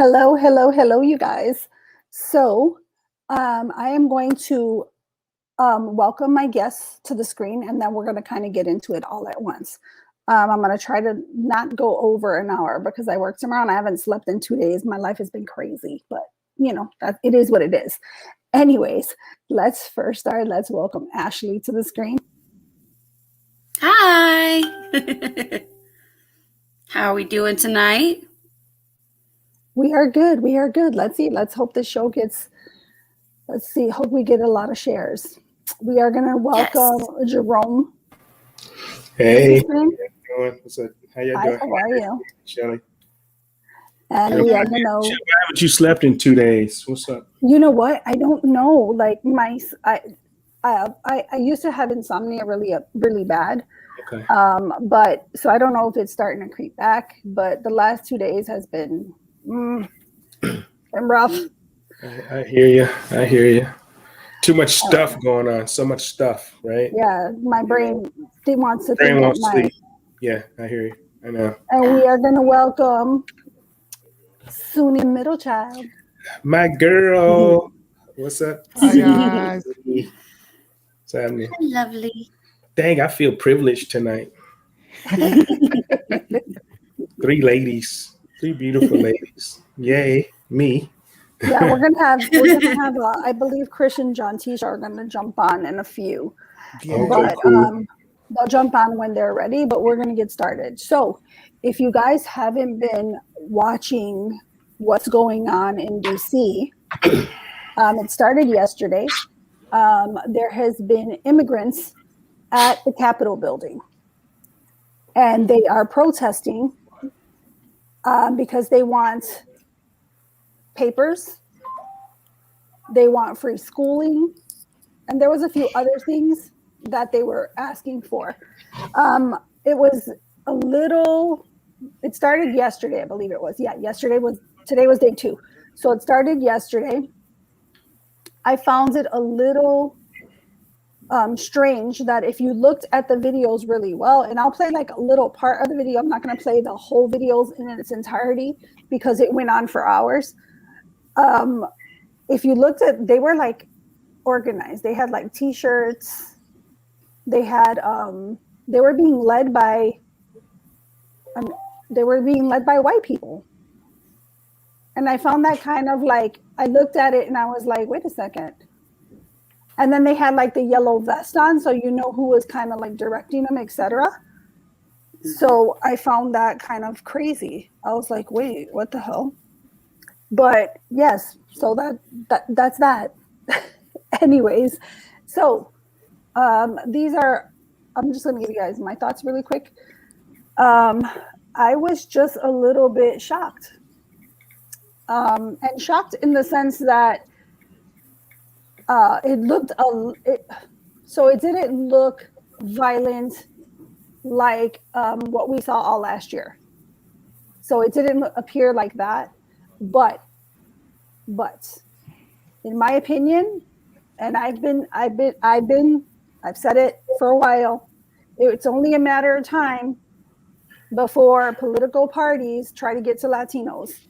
Hello, hello, hello, you guys. So, I am going to welcome my guests to the screen, and then we're going to kind of get into it all at once. I'm going to try to not go over an hour because I work tomorrow and I haven't slept in 2 days. My life has been crazy, but it is what it is. Anyways, let's first start. Let's welcome Ashley to the screen. Hi. How are we doing tonight? We are good. We are good. Let's see. Let's hope the show gets. Let's see. Hope we get a lot of shares. We are going to welcome Jerome. Hey, how you doing? What's up? How you doing? How are you, Shelly? And we are going to. Why haven't you slept in 2 days? What's up? You know what? I don't know. Like I used to have insomnia really bad. Okay. But so I don't know if it's starting to creep back. But the last 2 days has been rough. I hear you. I hear you. Too much stuff going on. So much stuff, right? Yeah, my brain wants to Brain won't sleep. Yeah, I hear you. I know. And we are going to welcome Suni Middlechild. My girl. What's up? Hi, guys. What's happening? Lovely. Dang, I feel privileged tonight. 3 ladies. 3 beautiful ladies. Yay, me. Yeah, we're gonna have I believe Chris and John Tisha are gonna jump on in a few. Okay, But cool. they'll jump on when they're ready, but we're gonna get started. So if you guys haven't been watching what's going on in DC, it started yesterday. There has been immigrants at the Capitol building, and they are protesting because they want papers, they want free schooling, and there was a few other things that they were asking for. It started yesterday, I believe it was. Yeah, today was day 2. So it started yesterday. I found it a little strange that if you looked at the videos really well, and I'll play like a little part of the video, I'm not going to play the whole videos in its entirety because it went on for hours. If you looked at, they were like organized. They had like t-shirts. They had, they were being led by white people. And I found that kind of like, I looked at it and I was like, wait a second. And then they had like the yellow vest on, so you know who was kind of like directing them, etc. So I found that kind of crazy. I was like, wait, what the hell? But yes, so that's that. Anyways, so I'm just going to give you guys my thoughts really quick. I was just a little bit shocked. And shocked in the sense that it didn't look violent like what we saw all last year. So it didn't appear like that. But in my opinion, and I've said it for a while, it's only a matter of time before political parties try to get to Latinos.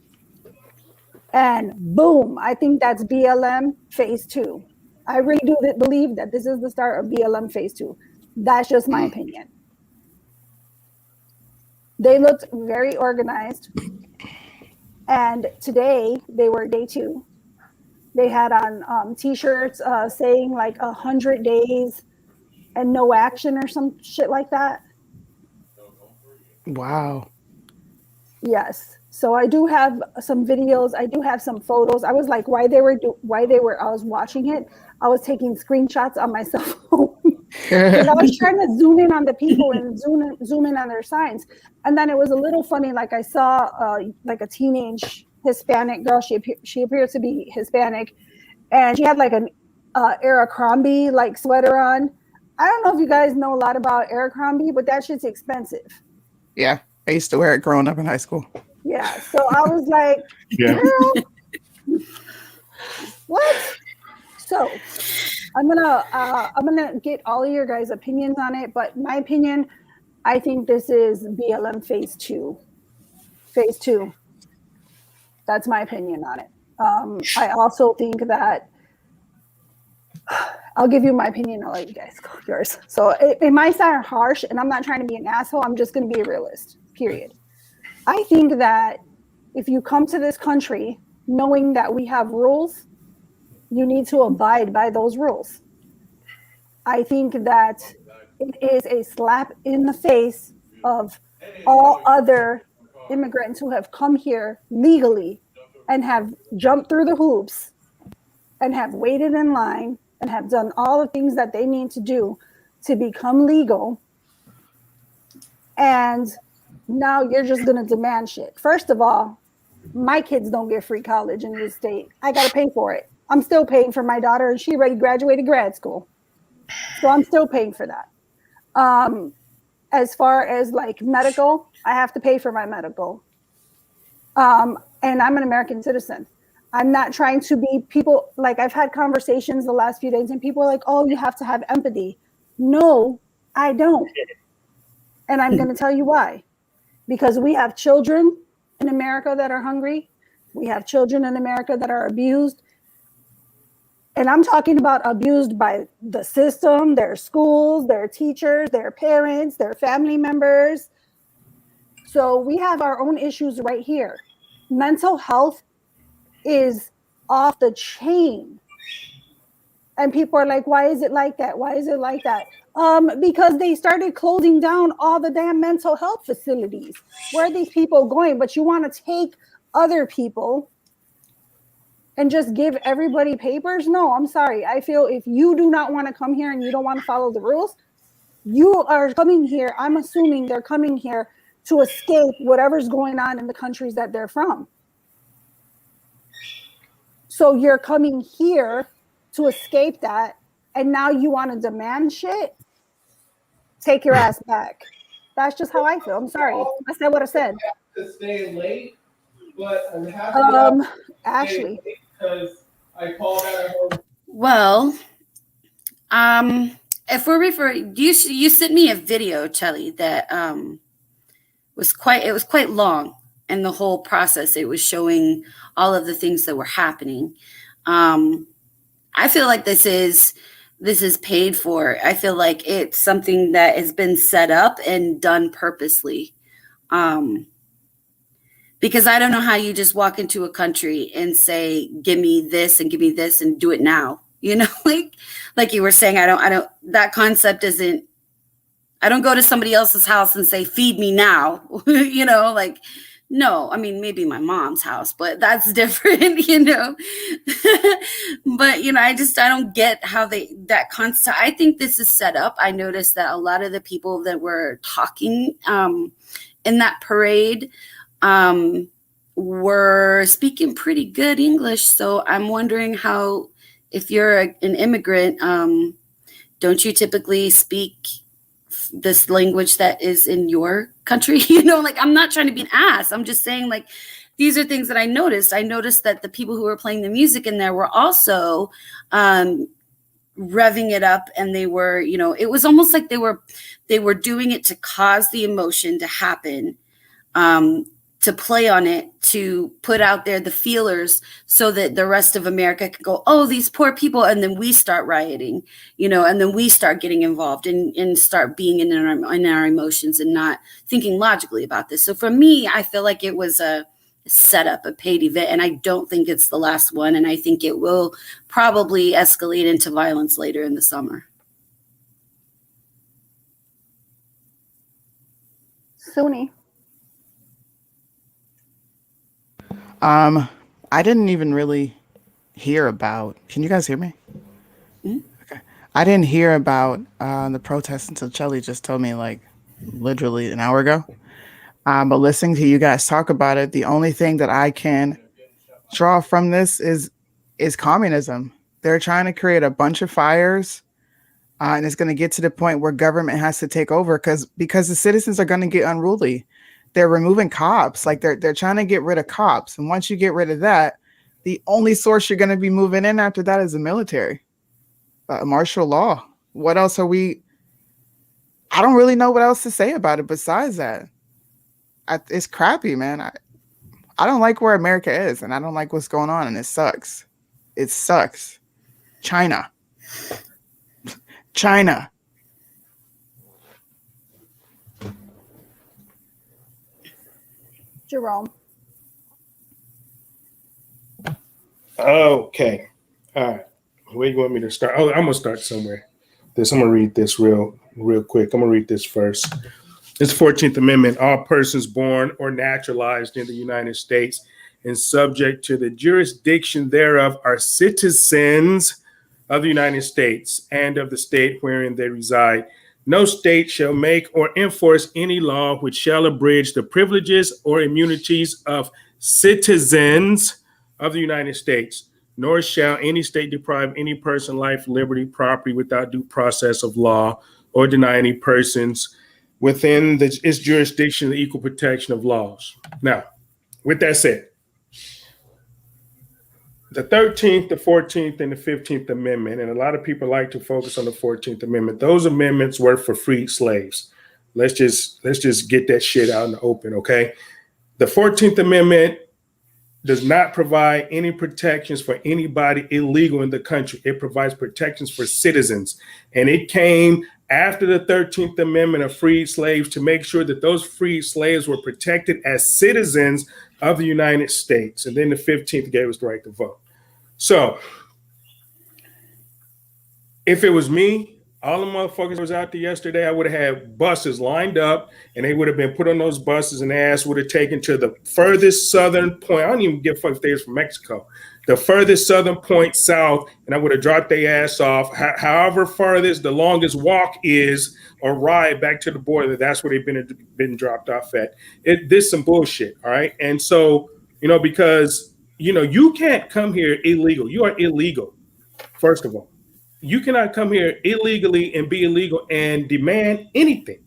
And boom, I think that's BLM phase 2. I really do believe that this is the start of BLM phase 2. That's just my opinion. They looked very organized. And today, they were day 2. They had on t-shirts saying like 100 days and no action or some shit like that. Wow. Yes. So I do have some videos. I do have some photos. I was like, I was watching it. I was taking screenshots on my cell phone. And I was trying to zoom in on the people and zoom in on their signs. And then it was a little funny. Like I saw like a teenage Hispanic girl. She appears to be Hispanic, and she had like an Abercrombie like sweater on. I don't know if you guys know a lot about Abercrombie, but that shit's expensive. Yeah, I used to wear it growing up in high school. Yeah, so I was like, girl, what? So I'm gonna get all of your guys' opinions on it, but my opinion, I think this is BLM phase 2. Phase 2. That's my opinion on it. I also think that I'll give you my opinion. I'll let you guys go yours. So it might sound harsh, and I'm not trying to be an asshole. I'm just going to be a realist, period. I think that if you come to this country knowing that we have rules, you need to abide by those rules. I think that it is a slap in the face of all other immigrants who have come here legally and have jumped through the hoops and have waited in line and have done all the things that they need to do to become legal. And now you're just going to demand shit. First of all, my kids don't get free college in this state. I got to pay for it. I'm still paying for my daughter, and she already graduated grad school. So I'm still paying for that. As far as like medical, I have to pay for my medical. And I'm an American citizen. I'm not trying to be people, like I've had conversations the last few days and people are like, oh, you have to have empathy. No, I don't. And I'm going to tell you why. Because we have children in America that are hungry. We have children in America that are abused. And I'm talking about abused by the system, their schools, their teachers, their parents, their family members. So we have our own issues right here. Mental health is off the chain. And people are like, why is it like that? Why is it like that? Because they started closing down all the damn mental health facilities. Where are these people going? But you want to take other people and just give everybody papers? No, I'm sorry. I feel if you do not want to come here and you don't want to follow the rules, you are coming here. I'm assuming they're coming here to escape whatever's going on in the countries that they're from. So you're coming here to escape that, and now you want to demand shit? Take your ass back. That's just how I feel. I'm sorry. I said what I said. To stay late, but I'm happy Ashley, because I called out home. Well, if we're referring, you sent me a video, Chelly, that was quite long, and the whole process, it was showing all of the things that were happening. I feel like this is paid for. I feel like it's something that has been set up and done purposely. Because I don't know how you just walk into a country and say, give me this and do it now. You know, like you were saying, I don't, that concept isn't, I don't go to somebody else's house and say, feed me now, you know, like, no, I mean, maybe my mom's house, but that's different, you know. But, you know, I don't get how that concept, I think this is set up. I noticed that a lot of the people that were talking in that parade were speaking pretty good English. So I'm wondering how, if you're an immigrant, don't you typically speak this language that is in your country? You know, like, I'm not trying to be an ass. I'm just saying, like, these are things that I noticed. I noticed that the people who were playing the music in there were also revving it up, and they were, you know, it was almost like they were doing it to cause the emotion to happen, to play on it, to put out there the feelers so that the rest of America could go, oh, these poor people. And then we start rioting, you know, and then we start getting involved and start being in our emotions and not thinking logically about this. So for me, I feel like it was a setup, a paid event, and I don't think it's the last one. And I think it will probably escalate into violence later in the summer. Suni. I didn't even really hear about, can you guys hear me? Mm-hmm. Okay. I didn't hear about the protests until Chelly just told me, like, literally an hour ago. But listening to you guys talk about it, the only thing that I can draw from this is communism. They're trying to create a bunch of fires, and it's going to get to the point where government has to take over because the citizens are going to get unruly. They're removing cops. Like, they're trying to get rid of cops. And once you get rid of that, the only source you're going to be moving in after that is the military. Martial law. What else are we? I don't really know what else to say about it besides that. It's crappy, man. I don't like where America is, and I don't like what's going on, and it sucks. It sucks. China. Jerome. Okay. All right. Where you want me to start? Oh, I'm gonna start somewhere. I'm gonna read this real quick. I'm gonna read this first. It's 14th Amendment. All persons born or naturalized in the United States and subject to the jurisdiction thereof are citizens of the United States and of the state wherein they reside. No state shall make or enforce any law which shall abridge the privileges or immunities of citizens of the United States, nor shall any state deprive any person life, liberty, property without due process of law, or deny any persons within its jurisdiction the equal protection of laws. Now, with that said, the 13th, the 14th, and the 15th Amendment, and a lot of people like to focus on the 14th Amendment. Those amendments were for freed slaves. Let's just get that shit out in the open, okay? The 14th Amendment does not provide any protections for anybody illegal in the country. It provides protections for citizens. And it came after the 13th Amendment of freed slaves to make sure that those freed slaves were protected as citizens of the United States. And then the 15th gave us the right to vote. So if it was me, all the motherfuckers that was out there yesterday, I would have had buses lined up and they would have been put on those buses and their ass would have taken to the furthest southern point. I don't even give a fuck if they was from Mexico. The furthest southern point south, and I would have dropped their ass off. However farthest the longest walk is or ride back to the border, that's where they've been dropped off at. This some bullshit, all right? And so, because, you can't come here illegal. You are illegal, first of all. You cannot come here illegally and be illegal and demand anything.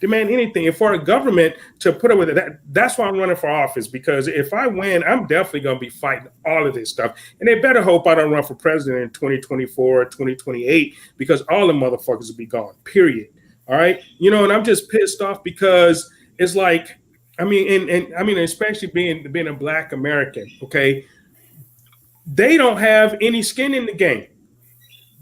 And for a government to put up with it, that's why I'm running for office, because if I win, I'm definitely going to be fighting all of this stuff. And they better hope I don't run for president in 2024 or 2028, because all the motherfuckers will be gone, period. All right. And I'm just pissed off because it's like, especially being a Black American, okay, they don't have any skin in the game.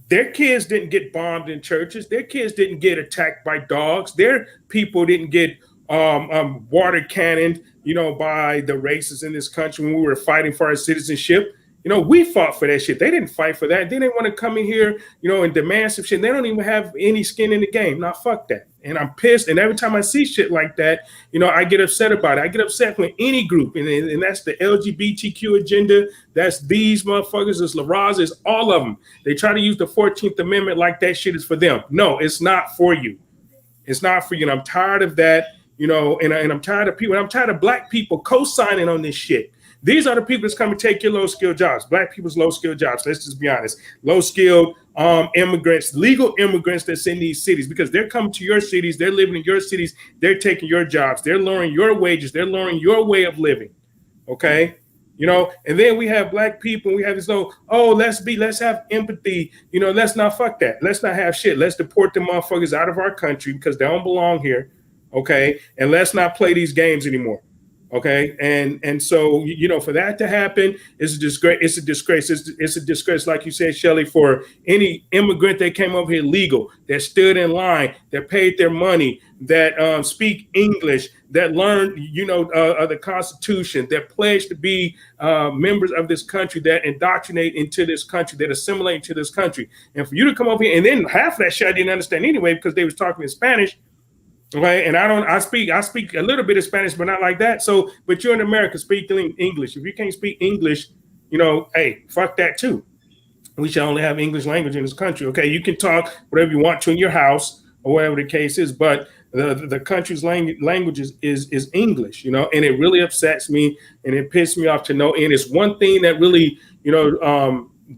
Their kids didn't get bombed in churches. Their kids didn't get attacked by dogs. Their people didn't get water cannoned, by the racists in this country when we were fighting for our citizenship. We fought for that shit. They didn't fight for that. They didn't want to come in here, and demand some shit. They don't even have any skin in the game. Nah, fuck that. And I'm pissed. And every time I see shit like that, I get upset about it. I get upset with any group. And that's the LGBTQ agenda. That's these motherfuckers. It's La Raza. It's all of them. They try to use the 14th Amendment like that shit is for them. No, it's not for you. It's not for you. And I'm tired of that, and I'm tired of people. And I'm tired of Black people co-signing on this shit. These are the people that's coming to take your low-skilled jobs. Black people's low-skilled jobs. Let's just be honest. Low-skilled immigrants, legal immigrants that's in these cities, because they're coming to your cities. They're living in your cities. They're taking your jobs. They're lowering your wages. They're lowering your way of living. Okay? And then we have Black people. We have this let's have empathy. Let's not fuck that. Let's not have shit. Let's deport them motherfuckers out of our country because they don't belong here. Okay? And let's not play these games anymore. Okay, and so for that to happen, it's a disgrace. It's a disgrace. It's a disgrace, like you said, Shelley, for any immigrant that came over here legal, that stood in line, that paid their money, that speak English, that learned the Constitution, that pledged to be members of this country, that indoctrinate into this country, that assimilate into this country, and for you to come over here and then half of that shit I didn't understand anyway because they was talking in Spanish. Okay, and I speak a little bit of Spanish, but not like that. So, but you're in America speaking English. If you can't speak English, hey, fuck that too. We should only have English language in this country. Okay, you can talk whatever you want to in your house or whatever the case is, but the country's language is English, and it really upsets me and it pisses me off to no end. It's one thing that really,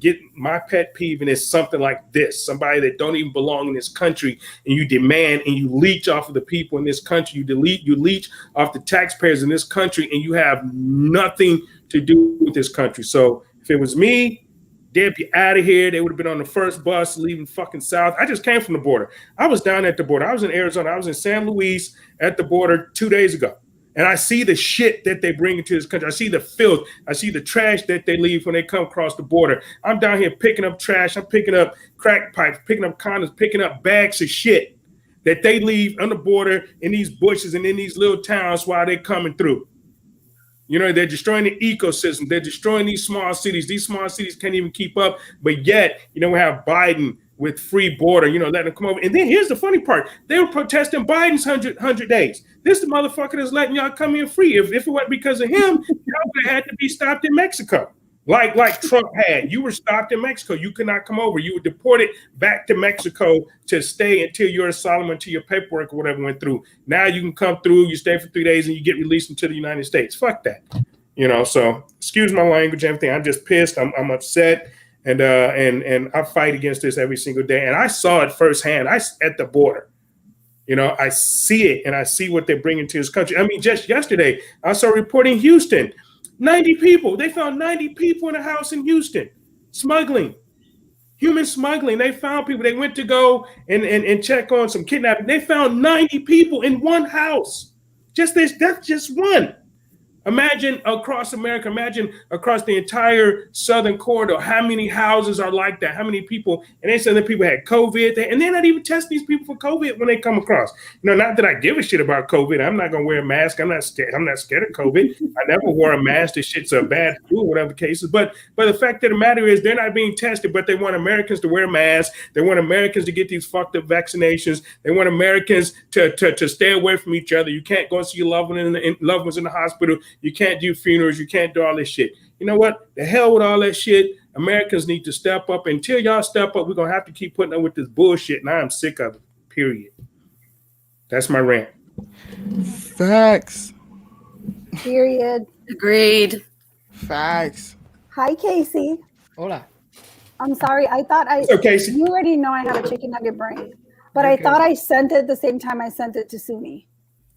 get my pet peeve, and it's something like this: somebody that don't even belong in this country, and you demand and you leech off of the people in this country. You leech off the taxpayers in this country, and you have nothing to do with this country. So if it was me, they'd be out of here. They would have been on the first bus leaving fucking south. I just came from the border. I was down at the border. I was in Arizona. I was in San Luis at the border 2 days ago. And I see the shit that they bring into this country. I see the filth. I see the trash that they leave when they come across the border. I'm down here picking up trash. I'm picking up crack pipes, picking up condoms, picking up bags of shit that they leave on the border in these bushes and in these little towns while they're coming through. You know, they're destroying the ecosystem. They're destroying these small cities. These small cities can't even keep up. But yet, you know, we have Biden with free border, you know, letting them come over. And then here's the funny part. They were protesting Biden's 100 days. This the motherfucker that's letting y'all come in free. If it wasn't because of him, y'all would have had to be stopped in Mexico. Like Trump had. You were stopped in Mexico. You could not come over. You were deported back to Mexico to stay until your asylum, until your paperwork or whatever went through. Now you can come through, you stay for 3 days, and you get released into the United States. Fuck that. You know, so excuse my language and everything. I'm just pissed. I'm upset. And I fight against this every single day. And I saw it firsthand. At the border. You know, I see it and I see what they're bringing to this country. I mean, just yesterday, I saw a report in Houston. 90 people. They found 90 people in a house in Houston. Smuggling. Human smuggling. They found people. They went to go and check on some kidnapping. They found 90 people in one house. That's just one. Imagine across America, imagine across the entire southern corridor, how many houses are like that, how many people, and they said that people had COVID, and they're not even testing these people for COVID when they come across. You know, not that I give a shit about COVID. I'm not going to wear a mask. I'm not scared of COVID. I never wore a mask. This shit's a bad flu, whatever the case is. But the fact of the matter is they're not being tested, but they want Americans to wear masks. They want Americans to get these fucked up vaccinations. They want Americans to stay away from each other. You can't go and see your loved ones in the hospital. You can't do funerals. You can't do all this shit. You know what? The hell with all that shit. Americans need to step up. Until y'all step up, we're going to have to keep putting up with this bullshit. And I'm sick of it. Period. That's my rant. Facts. Period. Agreed. Facts. Hi, Casey. Hola. I'm sorry. I thought Casey. you already know I have a chicken nugget brain, but You're I good. thought I sent it the same time I sent it to Sumi.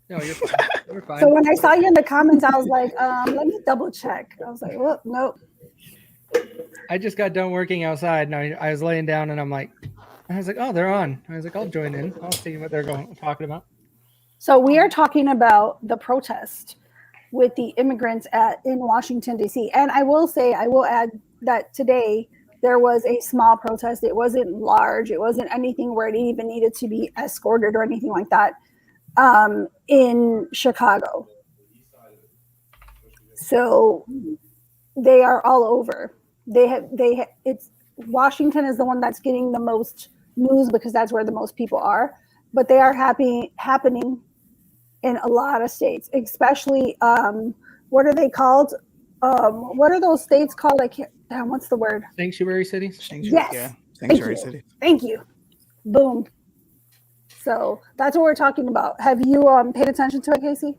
No, you're fine. You're fine. So when I saw you in the comments, I was like, let me double check. I was like, well, nope. I just got done working outside and I was laying down and I was like, oh, they're on. I was like, I'll join in. I'll see what they're talking about. So we are talking about the protest with the immigrants in Washington, D.C. And I will add that today there was a small protest. It wasn't large. It wasn't anything where it even needed to be escorted or anything like that in Chicago. So they are all over. Washington is the one that's getting the most news because that's where the most people are, but they are happening in a lot of states, especially what are they called? What are those states called? What's the word? Sanctuary cities? Yes. Yeah. Sanctuary city. Thank you. Boom. So that's what we're talking about. Have you paid attention to it, Casey?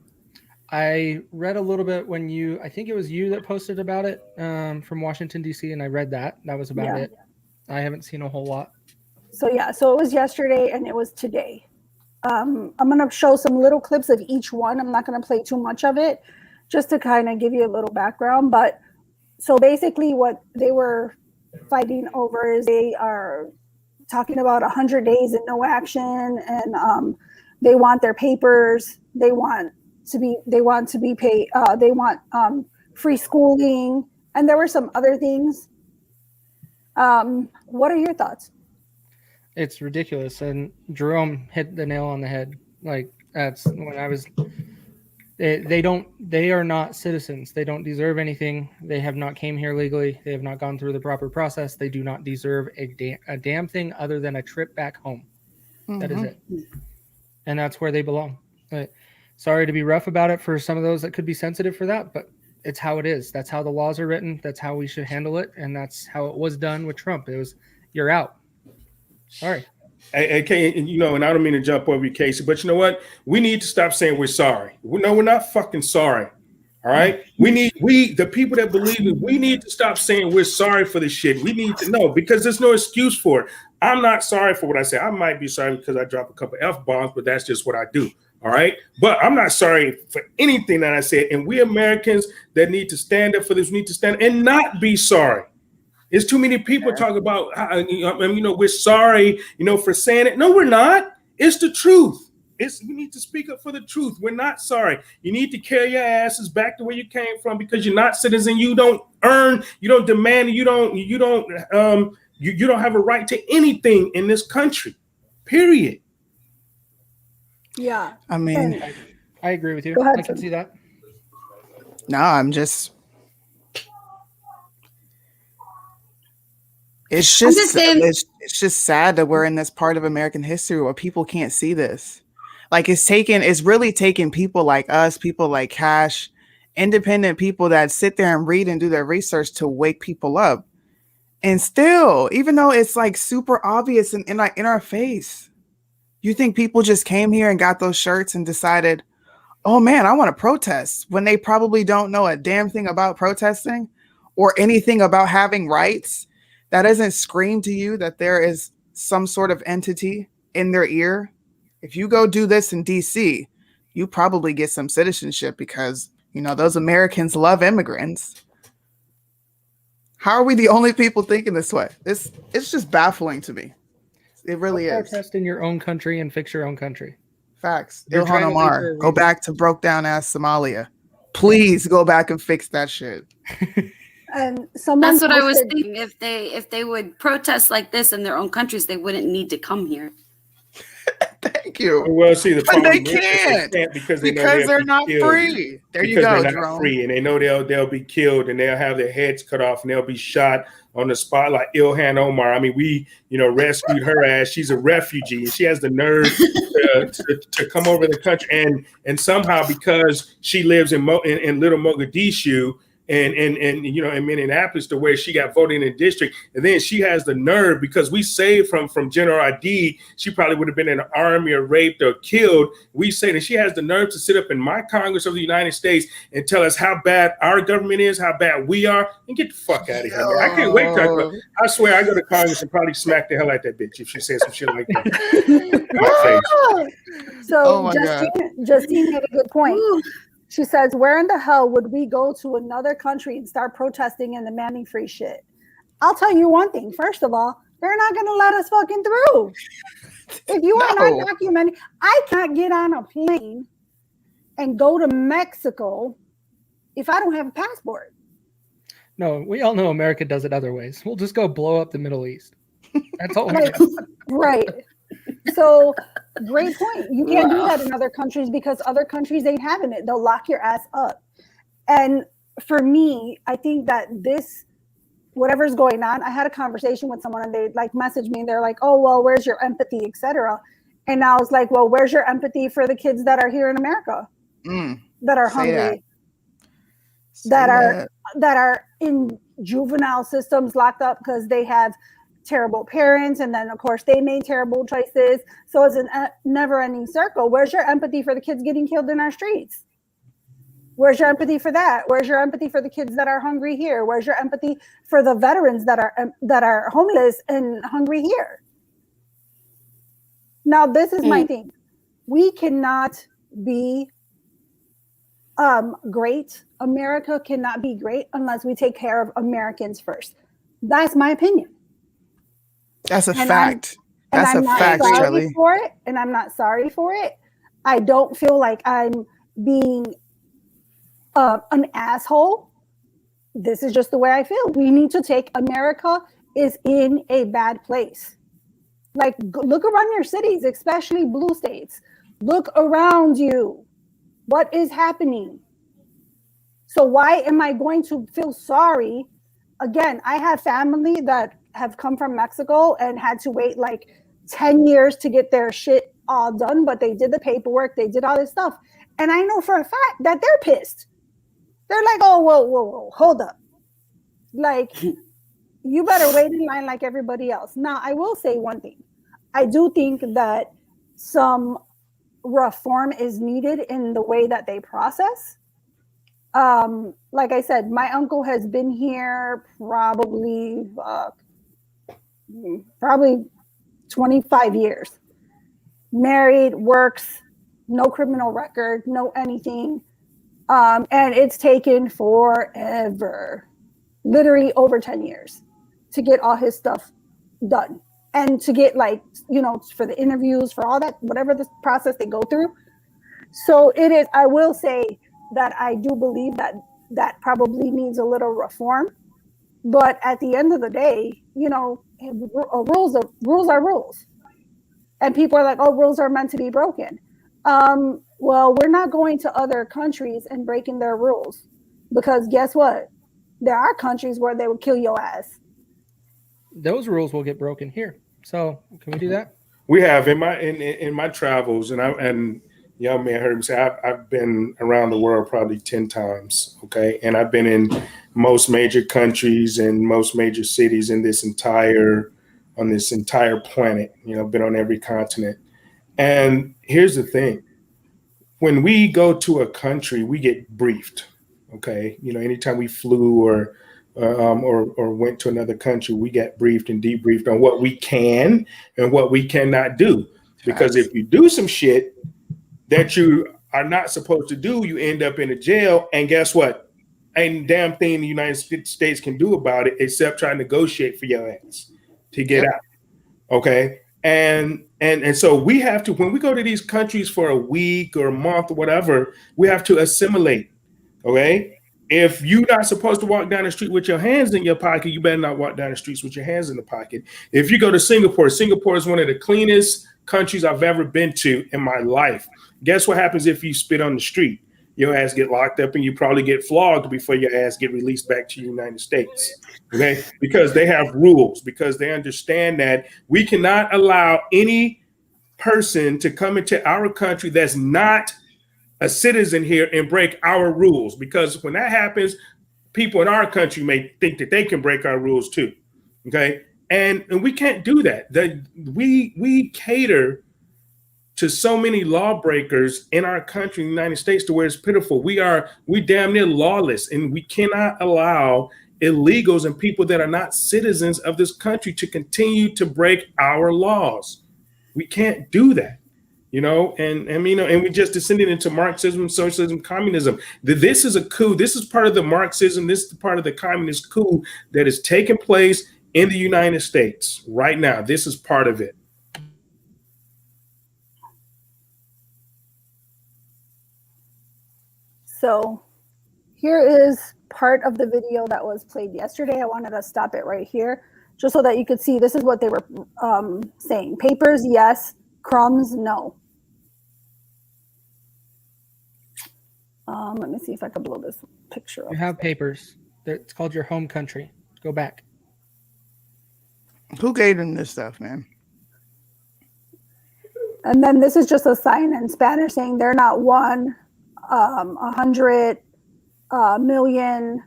I read a little bit when I think it was you that posted about it from Washington, D.C., and I read that. That was about it. I haven't seen a whole lot. So it was yesterday and it was today. I'm going to show some little clips of each one. I'm not going to play too much of it just to kind of give you a little background. But so basically what they were fighting over is they are talking about 100 days and no action, and they want their papers. They want to be paid. They want free schooling, and there were some other things. What are your thoughts? It's ridiculous, and Jerome hit the nail on the head. Like that's when I was. They are not citizens. They don't deserve anything. They have not came here legally. They have not gone through the proper process. They do not deserve a damn thing other than a trip back home. Mm-hmm. That is it. And that's where they belong. Sorry to be rough about it for some of those that could be sensitive for that, but it's how it is. That's how the laws are written. That's how we should handle it. And that's how it was done with Trump. It was, you're out. Sorry. Okay, and and I don't mean to jump over you, Casey, but you know what? We need to stop saying we're sorry. No, we're not fucking sorry. All right. The people that believe it, we need to stop saying we're sorry for this shit. We need to know, because there's no excuse for it. I'm not sorry for what I say. I might be sorry because I drop a couple F-bombs, but that's just what I do. All right. But I'm not sorry for anything that I said. And we Americans that need to stand up for this, need to stand and not be sorry. There's too many people talk about, we're sorry, for saying it. No, we're not. It's the truth. We need to speak up for the truth. We're not sorry. You need to carry your asses back to where you came from because you're not citizen. You don't earn. You don't demand. You don't have a right to anything in this country. Period. Yeah. I mean, I agree with you. Go ahead, I can Tim. see that. no, I'm just. It's I'm just just saying- it's just sad that we're in this part of American history where people can't see this. Like it's really taking people like us, people like Cash, independent people that sit there and read and do their research to wake people up. And still, even though it's like super obvious and in our face, you think people just came here and got those shirts and decided, oh man, I want to protest, when they probably don't know a damn thing about protesting or anything about having rights. That doesn't scream to you that there is some sort of entity in their ear. If you go do this in DC, you probably get some citizenship because, those Americans love immigrants. How are we the only people thinking this way? It's just baffling to me. It really is. Protest in your own country and fix your own country. Facts. They're Ilhan trying to leave Omar, her go race. back to broke down ass Somalia. Please go back and fix that shit. And someone That's what I was posted- thinking. If they would protest like this in their own countries, they wouldn't need to come here. Thank you. Well, see, the But problem they is can't because they're be not killed. free. There you Because go, they're not Jerome. free, and they know they'll be killed, and they'll have their heads cut off, and they'll be shot on the spot like Ilhan Omar. I mean, we rescued her ass. She's a refugee, and she has the nerve to come over the country, and somehow because she lives in Little Mogadishu. And in Minneapolis, to where she got voted in the district, and then she has the nerve because we saved from General Adid. She probably would have been in the army or raped or killed. We say that she has the nerve to sit up in my Congress of the United States and tell us how bad our government is, how bad we are, and get the fuck out of here, man. I can't wait till I swear I go to Congress and probably smack the hell out that bitch if she says some shit like that. My face. So Oh my God. Justine made a good point. Ooh. She says, where in the hell would we go to another country and start protesting and demanding free shit? I'll tell you one thing. First of all, they're not going to let us fucking through. If you are No. not documented, I can't get on a plane and go to Mexico if I don't have a passport. No, we all know America does it other ways. We'll just go blow up the Middle East. That's all. Like, right. So great point. You can't do that in other countries because other countries ain't having it. They'll lock your ass up. And for me, I think that this, whatever's going on, I had a conversation with someone and they like messaged me and they're like, oh, well, where's your empathy, etc. And I was like, well, where's your empathy for the kids that are here in America that are Say hungry, that. that are in juvenile systems locked up because they have terrible parents, and then of course they made terrible choices. So it's a never-ending circle. Where's your empathy for the kids getting killed in our streets? Where's your empathy for that? Where's your empathy for the kids that are hungry here? Where's your empathy for the veterans that are homeless and hungry here? Now this is my thing. We cannot be great. America cannot be great unless we take care of Americans first. That's my opinion. That's a And fact. That's I'm a not fact, sorry Shirley. for it, and I'm not sorry for it. I don't feel like I'm being an asshole. This is just the way I feel. We need to take America is in a bad place. Like, look around your cities, especially blue states. Look around you. What is happening? So why am I going to feel sorry? Again, I have family that have come from Mexico and had to wait like 10 years to get their shit all done, but they did the paperwork, they did all this stuff. And I know for a fact that they're pissed. They're like, oh, whoa, hold up. Like, you better wait in line like everybody else. Now, I will say one thing. I do think that some reform is needed in the way that they process. Like I said, my uncle has been here probably 25 years. Married, works, no criminal record, no anything. And it's taken forever, literally over 10 years to get all his stuff done. and to get like, for the interviews, for all that, whatever the process they go through. So it is, I will say that I do believe that probably needs a little reform. But at the end of the day, rules are rules. And people are like, oh, rules are meant to be broken. Well, we're not going to other countries and breaking their rules, because guess what? There are countries where they will kill your ass. Those rules will get broken here. So can we do that? We have in my travels, and y'all may have heard me say I've been around the world probably 10 times. Okay, and I've been in most major countries and most major cities in this entire planet. Been on every continent. And here's the thing: when we go to a country, we get briefed. Okay, anytime we flew or went to another country, we get briefed and debriefed on what we can and what we cannot do. Because if you do some shit that you are not supposed to do, you end up in a jail. And guess what? Ain't damn thing the United States can do about it except try to negotiate for your ass to get out. Okay. And so we have to, when we go to these countries for a week or a month or whatever, we have to assimilate. Okay. If you're not supposed to walk down the street with your hands in your pocket, you better not walk down the streets with your hands in the pocket. If you go to Singapore is one of the cleanest countries I've ever been to in my life. Guess what happens if you spit on the street? Your ass get locked up and you probably get flogged before your ass get released back to the United States. Okay? Because they have rules, because they understand that we cannot allow any person to come into our country that's not a citizen here and break our rules. Because when that happens, people in our country may think that they can break our rules too. Okay? And we can't do that. We cater to so many lawbreakers in our country, in the United States, to where it's pitiful. We damn near lawless, and we cannot allow illegals and people that are not citizens of this country to continue to break our laws. We can't do that, and we just descended into Marxism, socialism, communism. This is a coup. This is part of the Marxism. This is part of the communist coup that is taking place in the United States right now. This is part of it. So here is part of the video that was played yesterday. I wanted to stop it right here just so that you could see this is what they were saying. Papers, yes. Crumbs, no. Let me see if I can blow this picture up. You have papers. It's called your home country. Go back. Who gave them this stuff, man? And then this is just a sign in Spanish saying they're not 100 million.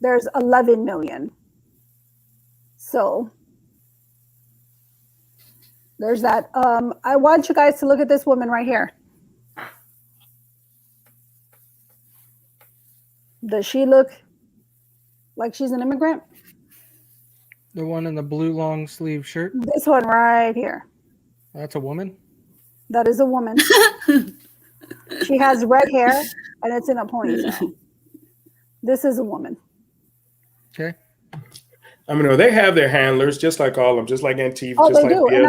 There's 11 million. So there's that. I want you guys to look at this woman right here. Does she look like she's an immigrant? The one in the blue long sleeve shirt. This one right here. That's a woman. That is a woman. She has red hair and it's in a ponytail. This is a woman. Okay. They have their handlers, just like all of them, just like Antifa. Oh, just they like do. And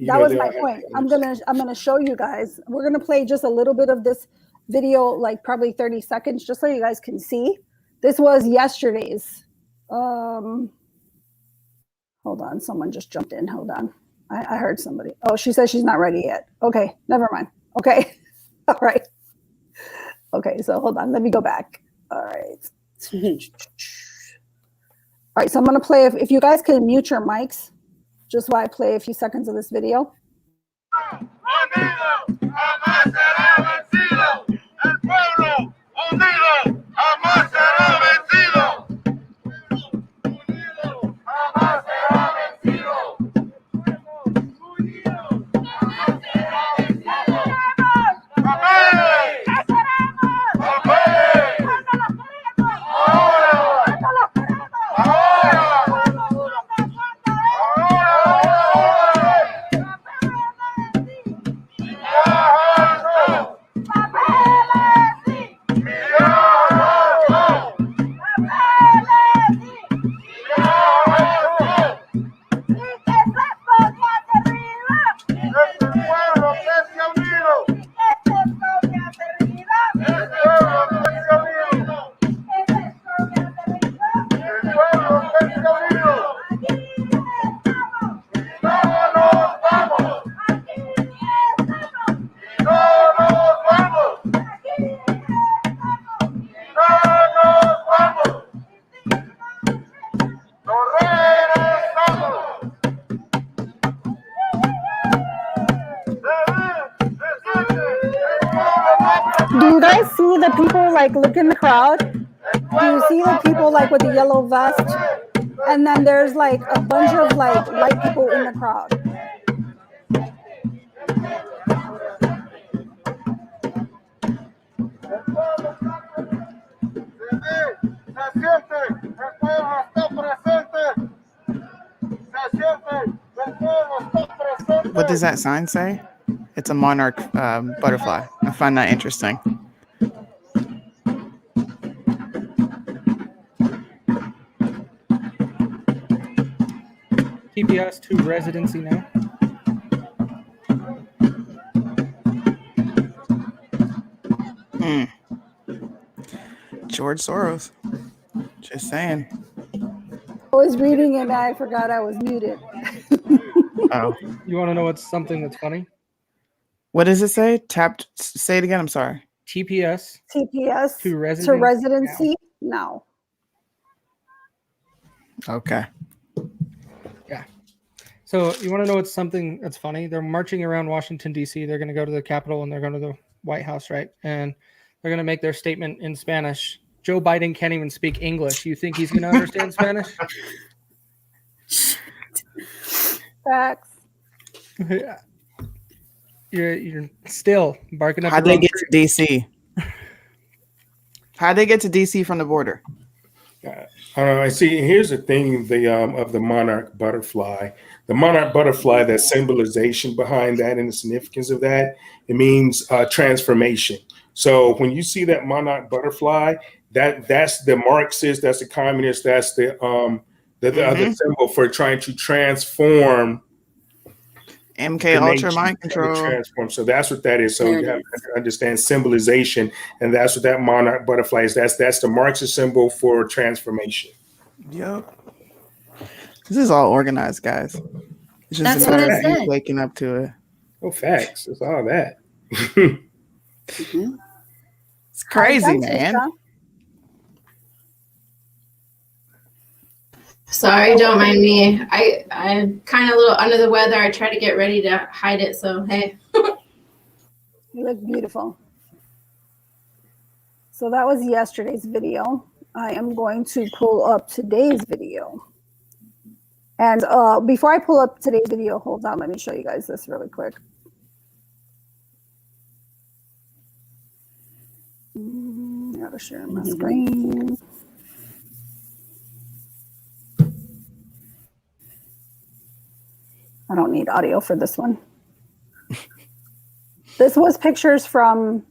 that was my have point. handlers. I'm gonna show you guys. We're gonna play just a little bit of this video, like probably 30 seconds, just so you guys can see. This was yesterday's. Hold on, someone just jumped in. Hold on. I heard somebody. Oh, she says she's not ready yet. Okay, never mind. Okay. All right. Okay, so hold on. Let me go back. All right. All right, so I'm going to play, if you guys can mute your mics, just while I play a few seconds of this video. Yeah. people like look in the crowd? Do you see the people like with the yellow vest? And then there's like a bunch of like white people in the crowd. What does that sign say? It's a monarch butterfly. I find that interesting. TPS to residency now. George Soros. Just saying. I was reading and I forgot I was muted. Oh. You want to know what's something that's funny? What does it say? Tapped. Say it again. I'm sorry. TPS TPS to residency. to residency now. Okay. Yeah. So you want to know what's something that's funny? They're marching around Washington, D.C. They're going to go to the Capitol and they're going to the White House, right? And they're going to make their statement in Spanish. Joe Biden can't even speak English. You think he's going to understand Spanish? Facts. You're still barking up. How'd they get to DC? How'd they get to DC from the border? I see. Here's the thing: of the monarch butterfly. The monarch butterfly. That symbolization behind that and the significance of that. It means transformation. So when you see that monarch butterfly, that's the Marxist, that's the communist, that's the other symbol for trying to transform. MK Ultra mind control. Transform. So that's what that is. So you have to understand symbolization, and that's what that monarch butterfly is. That's the Marxist symbol for transformation. Yep. This is all organized, guys. It's just That's a matter what I of you said. waking up to it. Oh, facts. It's all that. It's crazy, Thanks, man. Lisa. Sorry, don't mind me. I'm kind of a little under the weather. I try to get ready to hide it, so hey. You look beautiful. So that was yesterday's video. I am going to pull up today's video. And before I pull up today's video, hold on, let me show you guys this really quick. I gotta share my screen. I don't need audio for this one. This was pictures from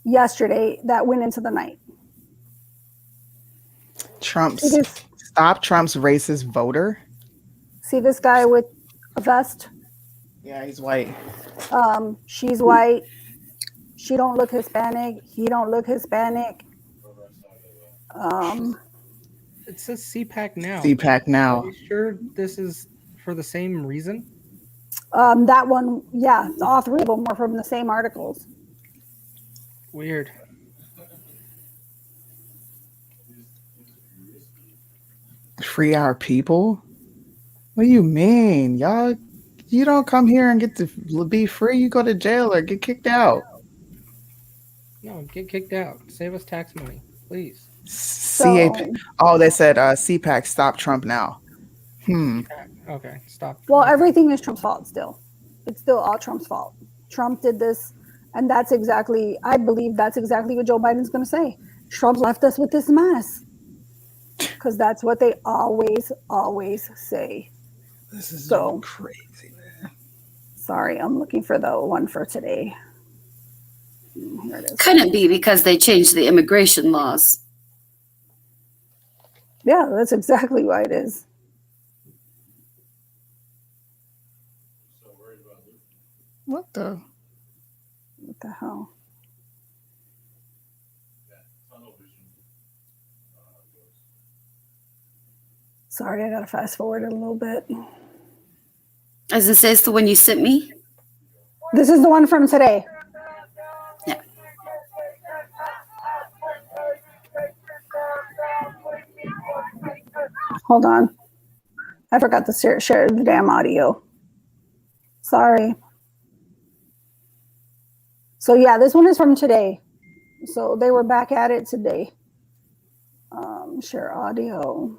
yesterday that went into the night. Stop Trump's racist voter. See this guy with a vest? Yeah, he's white. She's white. She don't look Hispanic. He don't look Hispanic. It says CPAC now. CPAC now. Are you sure this is for the same reason? That one, yeah, all three of them were from the same articles. Weird. Free our people? What do you mean? Y'all, you don't come here and get to be free. You go to jail or get kicked out. No, get kicked out. Save us tax money, please. CAP. Oh, they said CPAC, stop Trump now. Okay, stop. Well, everything is Trump's fault still. It's still all Trump's fault. Trump did this, and that's exactly, I believe that's exactly what Joe Biden's going to say. Trump left us with this mess. Because that's what they always say. This is so crazy, man. Sorry, I'm looking for the one for today. Here it is. Couldn't be because they changed the immigration laws. Yeah, that's exactly why it is. What the hell? Sorry, I gotta fast forward it a little bit. As it says the one you sent me? This is the one from today. Yeah. Hold on. I forgot to share the damn audio. Sorry. So yeah, this one is from today. So they were back at it today. Share audio.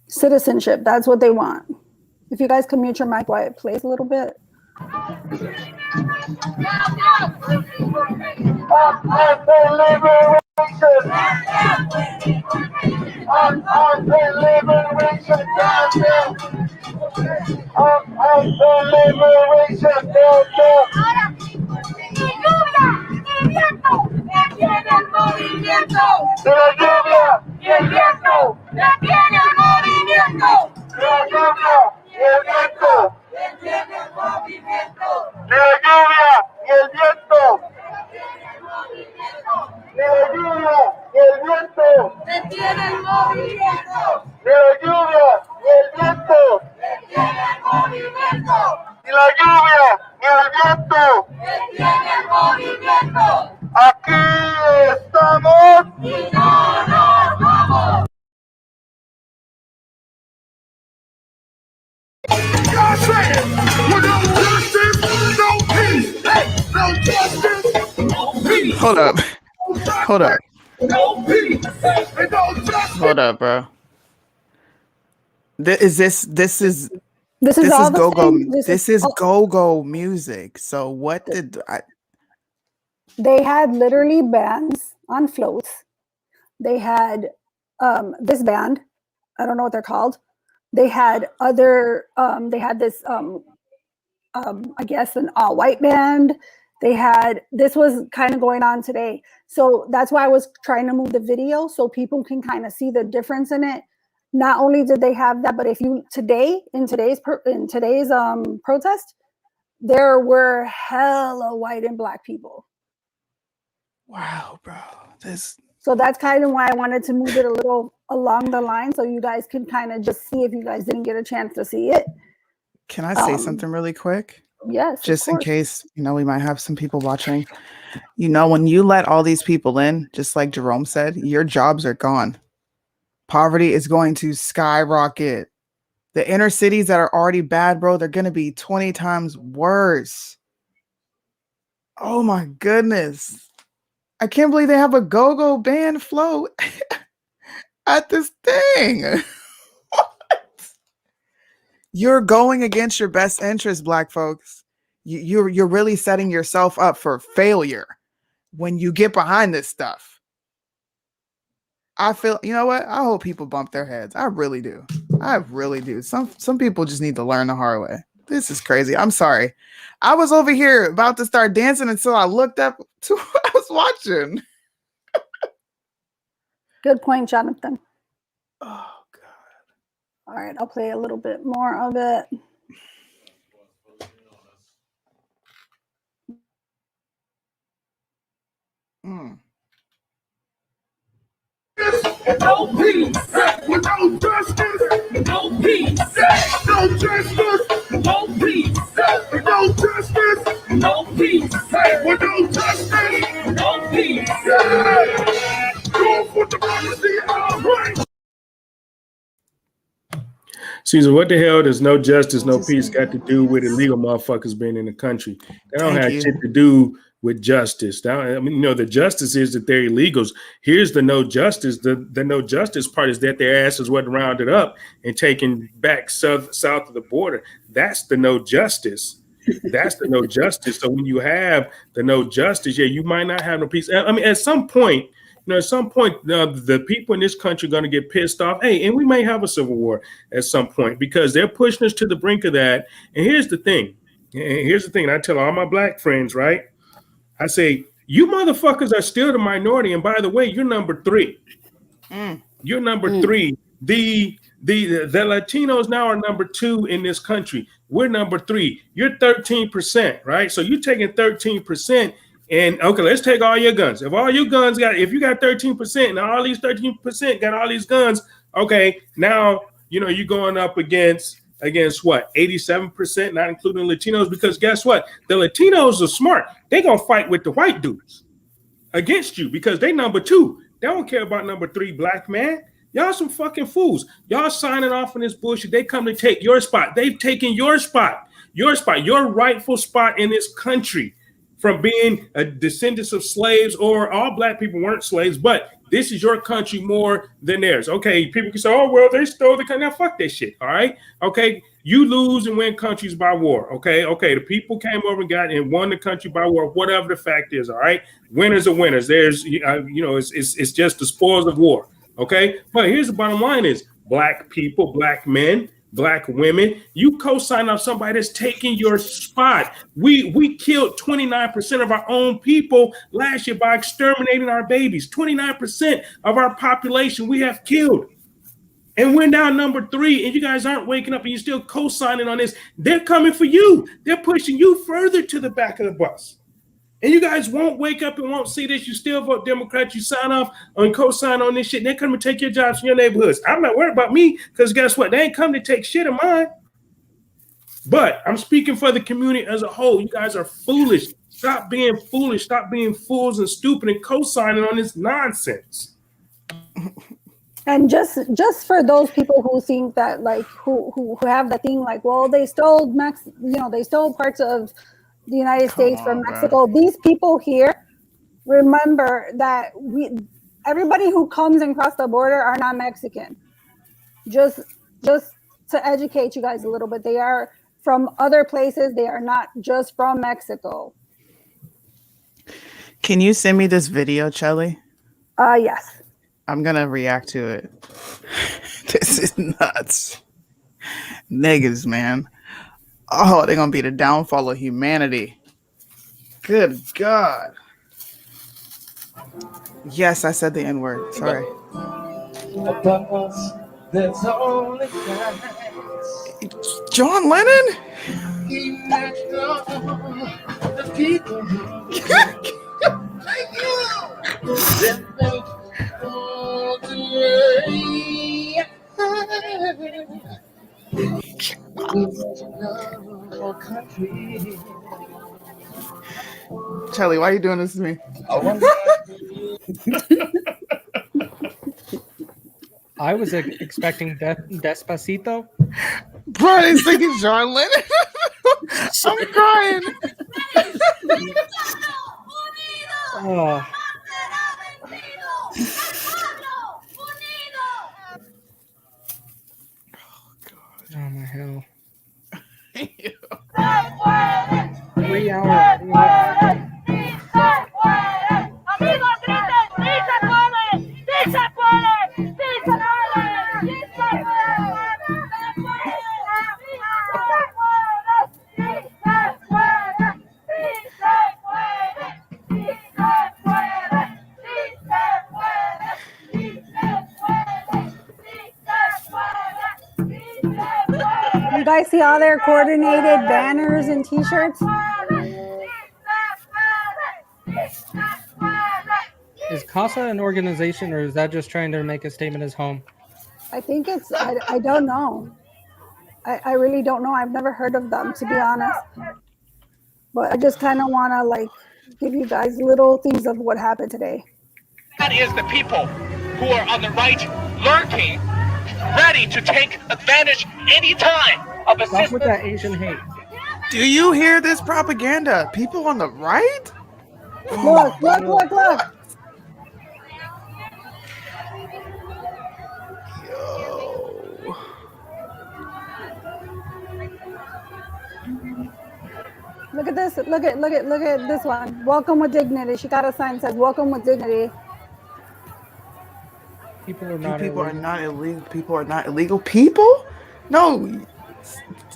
Citizenship, that's what they want. If you guys can mute your mic while it plays a little bit. Hold up. Hold up. Hold up, bro. This is all the go-go. same. This is go-go music. So what did I? They had literally bands on floats. They had this band. I don't know what they're called. They had other. They had this. I guess an all-white band. They had. This was kind of going on today. So that's why I was trying to move the video so people can kind of see the difference in it. Not only did they have that, but if you in today's protest, there were hella white and black people. Wow, bro. So that's kind of why I wanted to move it a little along the line so you guys can kind of just see if you guys didn't get a chance to see it. Can I say something really quick? Yes. Just in case, we might have some people watching. When you let all these people in, just like Jerome said, your jobs are gone. Poverty is going to skyrocket. The inner cities that are already bad, bro, they're going to be 20 times worse. Oh my goodness. I can't believe they have a go-go band float at this thing. What? You're going against your best interest, Black folks. You're really setting yourself up for failure when you get behind this stuff. I feel, you know what? I hope people bump their heads. I really do. I really do. Some people just need to learn the hard way. This is crazy. I'm sorry. I was over here about to start dancing until I looked up to what I was watching. Good point, Jonathan. Oh, God. All right, I'll play a little bit more of it. No peace without justice. No peace. No justice. No peace. No justice. No peace. Without justice. No peace. Go for democracy. Outright. Caesar, what the hell does no justice, no peace got to do with illegal motherfuckers being in the country? They don't have shit to do with justice. The justice is that they're illegals. Here's the no justice. The no justice part is that their asses wasn't rounded up and taken back south of the border. That's the no justice. That's the no justice. So when you have the no justice, you might not have no peace. At some point, the people in this country are going to get pissed off. Hey, and we may have a civil war at some point because they're pushing us to the brink of that. And here's the thing. I tell all my black friends, right? I say, you motherfuckers are still the minority. And by the way, you're number 3. You're number 3. The Latinos now are number 2 in this country. We're number 3. You're 13%, right? So you're taking 13%. And okay, let's take all your guns. If all your guns if you got 13% and all these 13% got all these guns, okay, now you're going up against what, 87%, not including Latinos, because guess what? The Latinos are smart. They're gonna fight with the white dudes against you because they number 2. They don't care about number 3 black man. Y'all some fucking fools. Y'all signing off on this bullshit. They come to take your spot. They've taken your spot, your rightful spot in this country from being a descendants of slaves, or all black people weren't slaves, but this is your country more than theirs. Okay, people can say, oh, well, they stole the country. Now, fuck that shit, all right? Okay, you lose and win countries by war, okay? Okay, the people came over and got and won the country by war, whatever the fact is, all right? Winners are winners. There's, it's just the spoils of war. Okay, but here's the bottom line: is black people, black men, black women. You co-sign on somebody that's taking your spot. We killed 29% of our own people last year by exterminating our babies. 29% of our population we have killed, and we're now number 3. And you guys aren't waking up, and you're still co-signing on this. They're coming for you. They're pushing you further to the back of the bus. And you guys won't wake up and won't see this. You still vote Democrat. You sign off on co-sign on this shit. They're coming to take your jobs from your neighborhoods. I'm not worried about me because guess what? They ain't come to take shit of mine. But I'm speaking for the community as a whole. You guys are foolish. Stop being foolish. Stop being fools and stupid and co-signing on this nonsense. And just for those people who think that, like, who have the thing like, well, they stole they stole parts of the United States from Mexico. Bro. These people here, remember that everybody who comes and cross the border are not Mexican. Just to educate you guys a little bit, they are from other places. They are not just from Mexico. Can you send me this video, Chelly? Yes. I'm gonna react to it. This is nuts. Niggas, man. Oh, they're gonna be the downfall of humanity. Good God. Yes, I said the N-word. Sorry. John Lennon? Charlie, why are you doing this to me? I was expecting Despacito. Bro, he's thinking John Lennon. I'm crying. Oh. Oh my hell. 3 hours. You guys see all their coordinated banners and t-shirts? Is CASA an organization, or is that just trying to make a statement as home? I think it's, I don't know. I really don't know. I've never heard of them, to be honest. But I just kind of want to, like, give you guys little things of what happened today. That is the people who are on the right lurking, ready to take advantage anytime of a Stop system. with that Asian hate. Do you hear this propaganda? People on the right? Look. Yo. Look at this. Look at this one. Welcome with dignity. She got a sign that says welcome with dignity. People are not illegal. People are not illegal. People? No.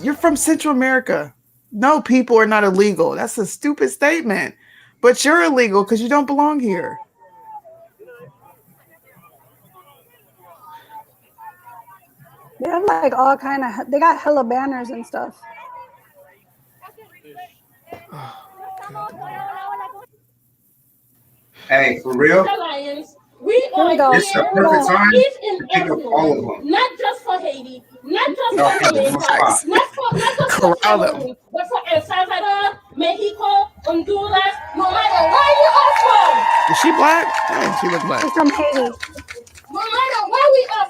You're from Central America. No, people are not illegal. That's a stupid statement. But you're illegal because you don't belong here. They have like all kind of, they got hella banners and stuff. Hey, for real? We are here It's the perfect time in to pick up all of them. not just for Haiti, not just for Jamaica, not for Cameroon, but for El Salvador, Mexico, Honduras, no matter where you are from. Is she black? Yeah, she looks black. She's from Haiti. No matter where we are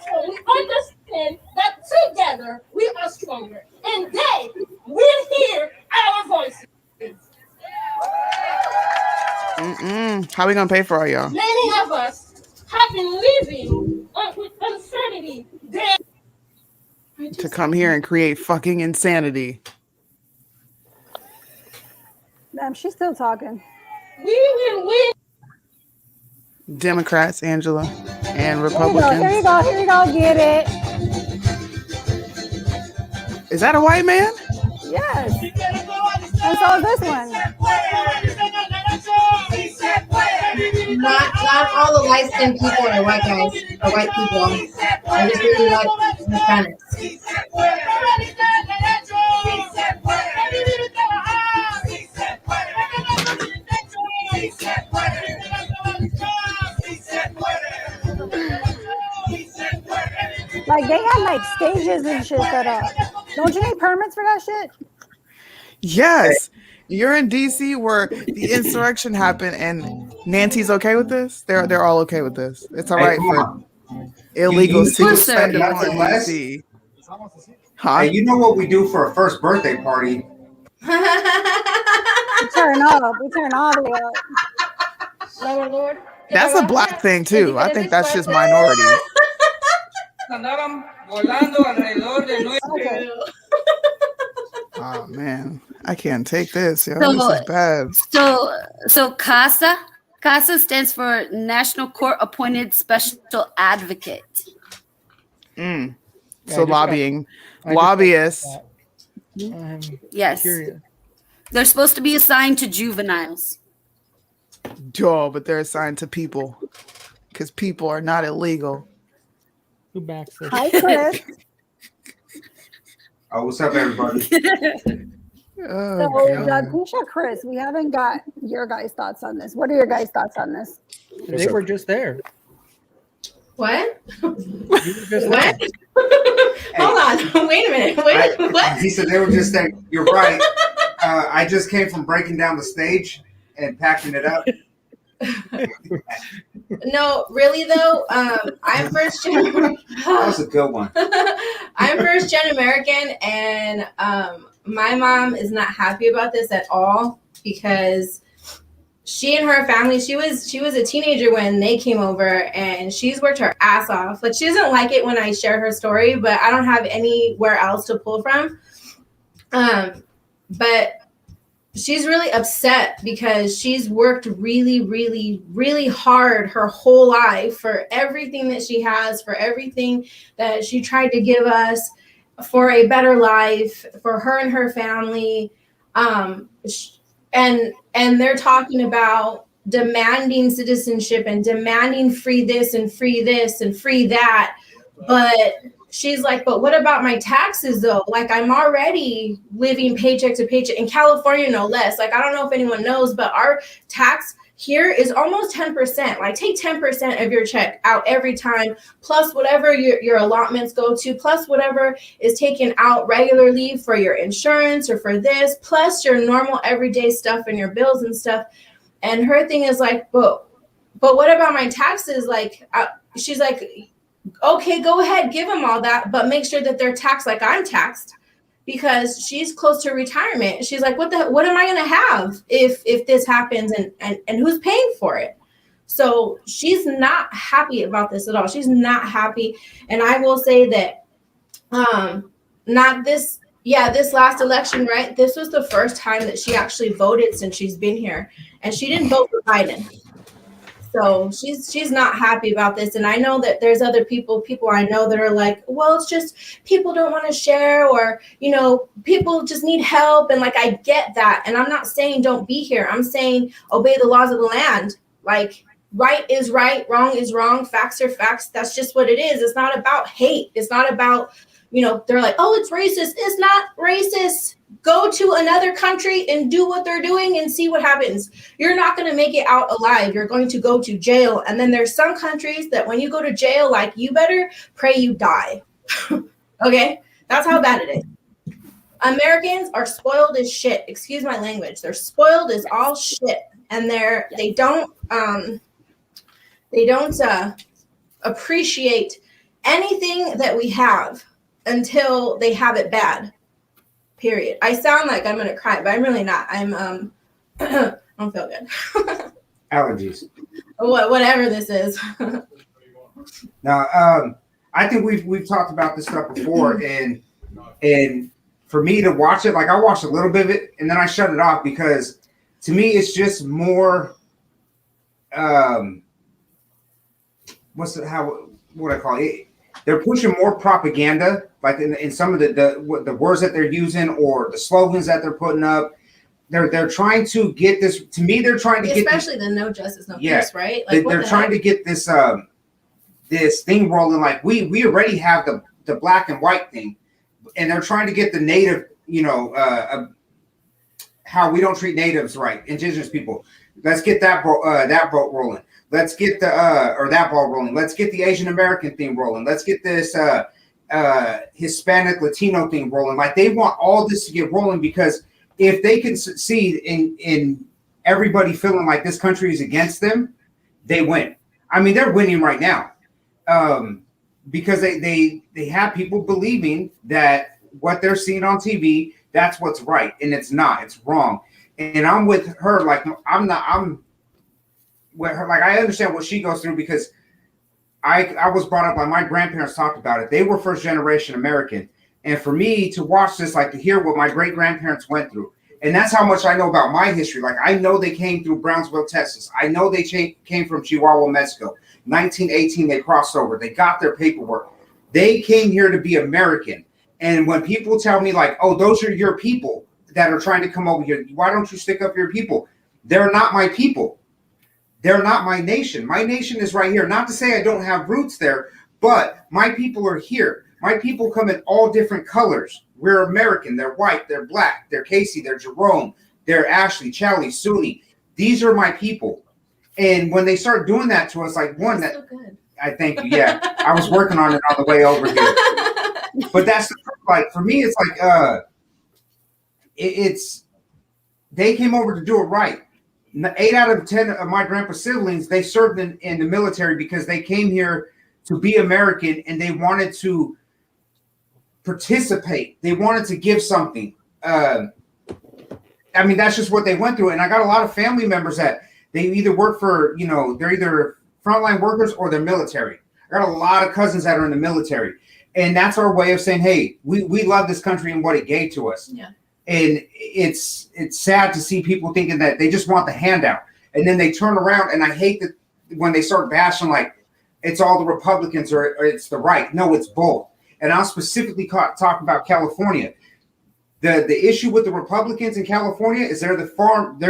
How we gonna pay for all y'all? Many of us have been living with insanity. To come here and create fucking insanity. Damn, she's still talking. We will win. Democrats, Angela, and Here Republicans. you go, get it. Is that a white man? Yes. And so is this one. Not all the light skinned people are white guys or white people. I just really like Hispanics. Like they had like stages and shit set up. Don't you need permits for that shit? Yes. You're in DC where the insurrection happened, and Nancy's okay with this. They're all okay with this. It's all right for illegals to You- spend it nothing on less. DC. Huh? Hey, you know what we do for a first birthday party? We turn up. We turn all the way up. Lower, Lord. That's a black thing too. I think that's just minority. Okay. Oh man, I can't take this. Yo, So- this is bad. So CASA stands for National Court Appointed Special Advocate. Mm. Yeah, So I just lobbying, I just lobbyists. I'm Yes. curious. They're supposed to be assigned to juveniles. Duh, but they're assigned to people because people are not illegal. Who backs this? Hi, Chris. Oh, what's up, everybody? Oh, So, God. Pusha, Chris, we haven't got your guys' thoughts on this. What are your guys' thoughts on this? They were just there. What? You were just there. What? Hold on. Wait a minute. Wait. What? He said they were just saying, you're right. I just came from breaking down the stage and packing it up. No, really though. I'm first gen. That was a good one. I'm first gen American, and my mom is not happy about this at all because she and her family. She was a teenager when they came over, and she's worked her ass off. Like, she doesn't like it when I share her story, but I don't have anywhere else to pull from. But she's really upset because she's worked really, really, really hard her whole life for everything that she has, for everything that she tried to give us, for a better life, for her and her family. And they're talking about demanding citizenship and demanding free this and free this and free that. But she's like, but what about my taxes though? Like, I'm already living paycheck to paycheck in California, no less. Like, I don't know if anyone knows, but our tax here is almost 10%. Like, take 10% of your check out every time, plus whatever your allotments go to, plus whatever is taken out regularly for your insurance or for this, plus your normal everyday stuff and your bills and stuff. And her thing is like, but what about my taxes? Like, she's like, okay, go ahead, give them all that, but make sure that they're taxed like I'm taxed, because she's close to retirement. She's like, what am I going to have if this happens, and who's paying for it? So she's not happy about this at all. She's not happy. And I will say that this last election, right? This was the first time that she actually voted since she's been here, and she didn't vote for Biden. So she's not happy about this. And I know that there's other people I know that are like, well, it's just people don't want to share, or, you know, people just need help. And like, I get that. And I'm not saying don't be here. I'm saying obey the laws of the land. Like, right is right, wrong is wrong, facts are facts. That's just what it is. It's not about hate. It's not about, you know, they're like, oh, it's racist. It's not racist. Go to another country and do what they're doing and see what happens. You're not going to make it out alive. You're going to go to jail. And then there's some countries that when you go to jail, like, you better pray you die. Okay? That's how bad it is. Americans are spoiled as shit. Excuse my language. They're spoiled as all shit. And they don't appreciate anything that we have until they have it bad. Period. I sound like I'm gonna cry, but I'm really not. I don't feel good. Allergies. Whatever this is. Now, I think we've talked about this stuff before, and for me to watch it, like I watched a little bit of it and then I shut it off because to me it's just more what I call it? They're pushing more propaganda, like in some of the words that they're using or the slogans that they're putting up. They're trying to get this. To me, they're trying to get especially the no justice, no peace, right? Like they're trying to get this this thing rolling. Like we already have the black and white thing, and they're trying to get the native, how we don't treat natives right, indigenous people. Let's get that boat rolling. Let's get that ball rolling. Let's get the Asian American thing rolling. Let's get this Hispanic Latino thing rolling. Like they want all this to get rolling because if they can succeed in everybody feeling like this country is against them, they win. I mean, they're winning right now because they have people believing that what they're seeing on TV, that's what's right, and it's not. It's wrong. And I'm with her. Like I'm with her. Like I understand what she goes through because I was brought up. Like my grandparents talked about it. They were first generation American, and for me to watch this, like to hear what my great grandparents went through, and that's how much I know about my history. Like I know they came through Brownsville, Texas. I know they came from Chihuahua, Mexico. 1918, they crossed over. They got their paperwork. They came here to be American. And when people tell me like, oh, those are your people that are trying to come over here, why don't you stick up for your people? They're not my people. They're not my nation. My nation is right here. Not to say I don't have roots there, but my people are here. My people come in all different colors. We're American. They're white. They're black. They're Casey. They're Jerome. They're Ashley, Charlie, Suni. These are my people. And when they start doing that to us, like one that so good. I thank you. Yeah, I was working on it on the way over here. But that's like for me, it's like it's they came over to do it right. 8 out of 10 of my grandpa's siblings, they served in the military because they came here to be American and they wanted to participate. They wanted to give something. I mean, that's just what they went through. And I got a lot of family members that they either work for, they're either frontline workers or they're military. I got a lot of cousins that are in the military. And that's our way of saying, hey, we love this country and what it gave to us. Yeah. And it's sad to see people thinking that they just want the handout. And then they turn around, and I hate that when they start bashing like it's all the Republicans or it's the right. No, it's both. And I'll specifically talk about California. The issue with the Republicans in California is they're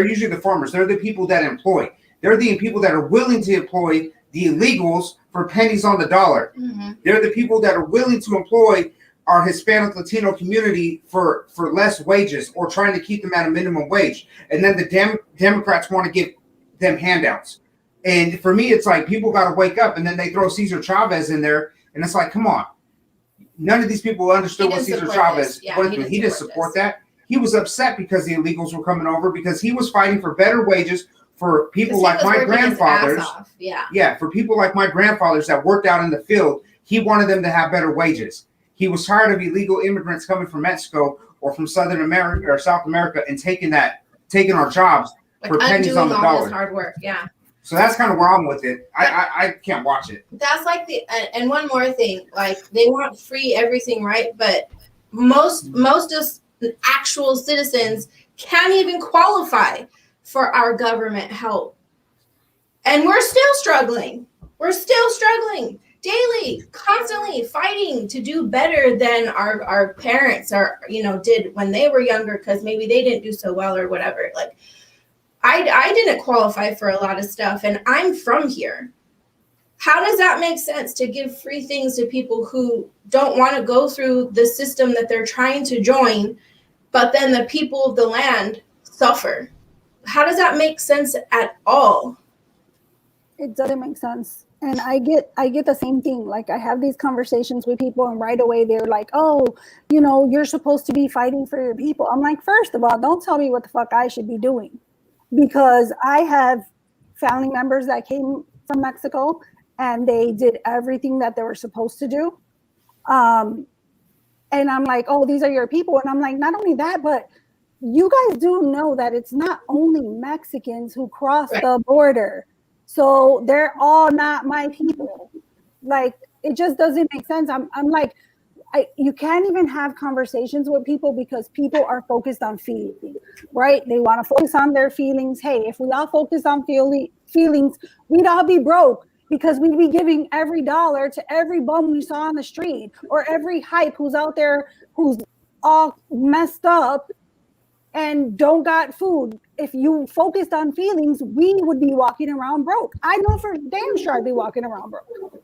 usually the farmers. They're the people that employ. They're the people that are willing to employ the illegals for pennies on the dollar. Mm-hmm. They're the people that are willing to employ our Hispanic Latino community for less wages or trying to keep them at a minimum wage. And then the Democrats want to give them handouts. And for me, it's like people got to wake up, and then they throw Cesar Chavez in there. And it's like, come on. None of these people understood what Cesar Chavez went through. He didn't support that. He was upset because the illegals were coming over because he was fighting for better wages for people like my grandfathers. Yeah, for people like my grandfathers that worked out in the field. He wanted them to have better wages. He was tired of illegal immigrants coming from Mexico or from Southern America or South America and taking our jobs for pennies on the dollar. His hard work, yeah. So that's kind of where I'm with it. I can't watch it. That's like and one more thing, like they want free everything, right? But most actual citizens can't even qualify for our government help. And we're still struggling. We're still struggling daily, constantly fighting to do better than our parents did when they were younger, because maybe they didn't do so well or whatever. Like I didn't qualify for a lot of stuff, and I'm from here. How does that make sense to give free things to people who don't want to go through the system that they're trying to join, but then the people of the land suffer? How does that make sense at all? It doesn't make sense. And I get the same thing. Like I have these conversations with people and right away they're like, oh, you're supposed to be fighting for your people. I'm like, first of all, don't tell me what the fuck I should be doing, because I have family members that came from Mexico and they did everything that they were supposed to do. And I'm like, oh, these are your people. And I'm like, not only that, but you guys do know that it's not only Mexicans who cross the border. So they're all not my people. Like, it just doesn't make sense. I'm like, you can't even have conversations with people because people are focused on feelings, right? They want to focus on their feelings. Hey, if we all focus on feelings, we'd all be broke because we'd be giving every dollar to every bum we saw on the street or every hype who's out there who's all messed up and don't got food. If you focused on feelings, we would be walking around broke. I know for damn sure I'd be walking around broke.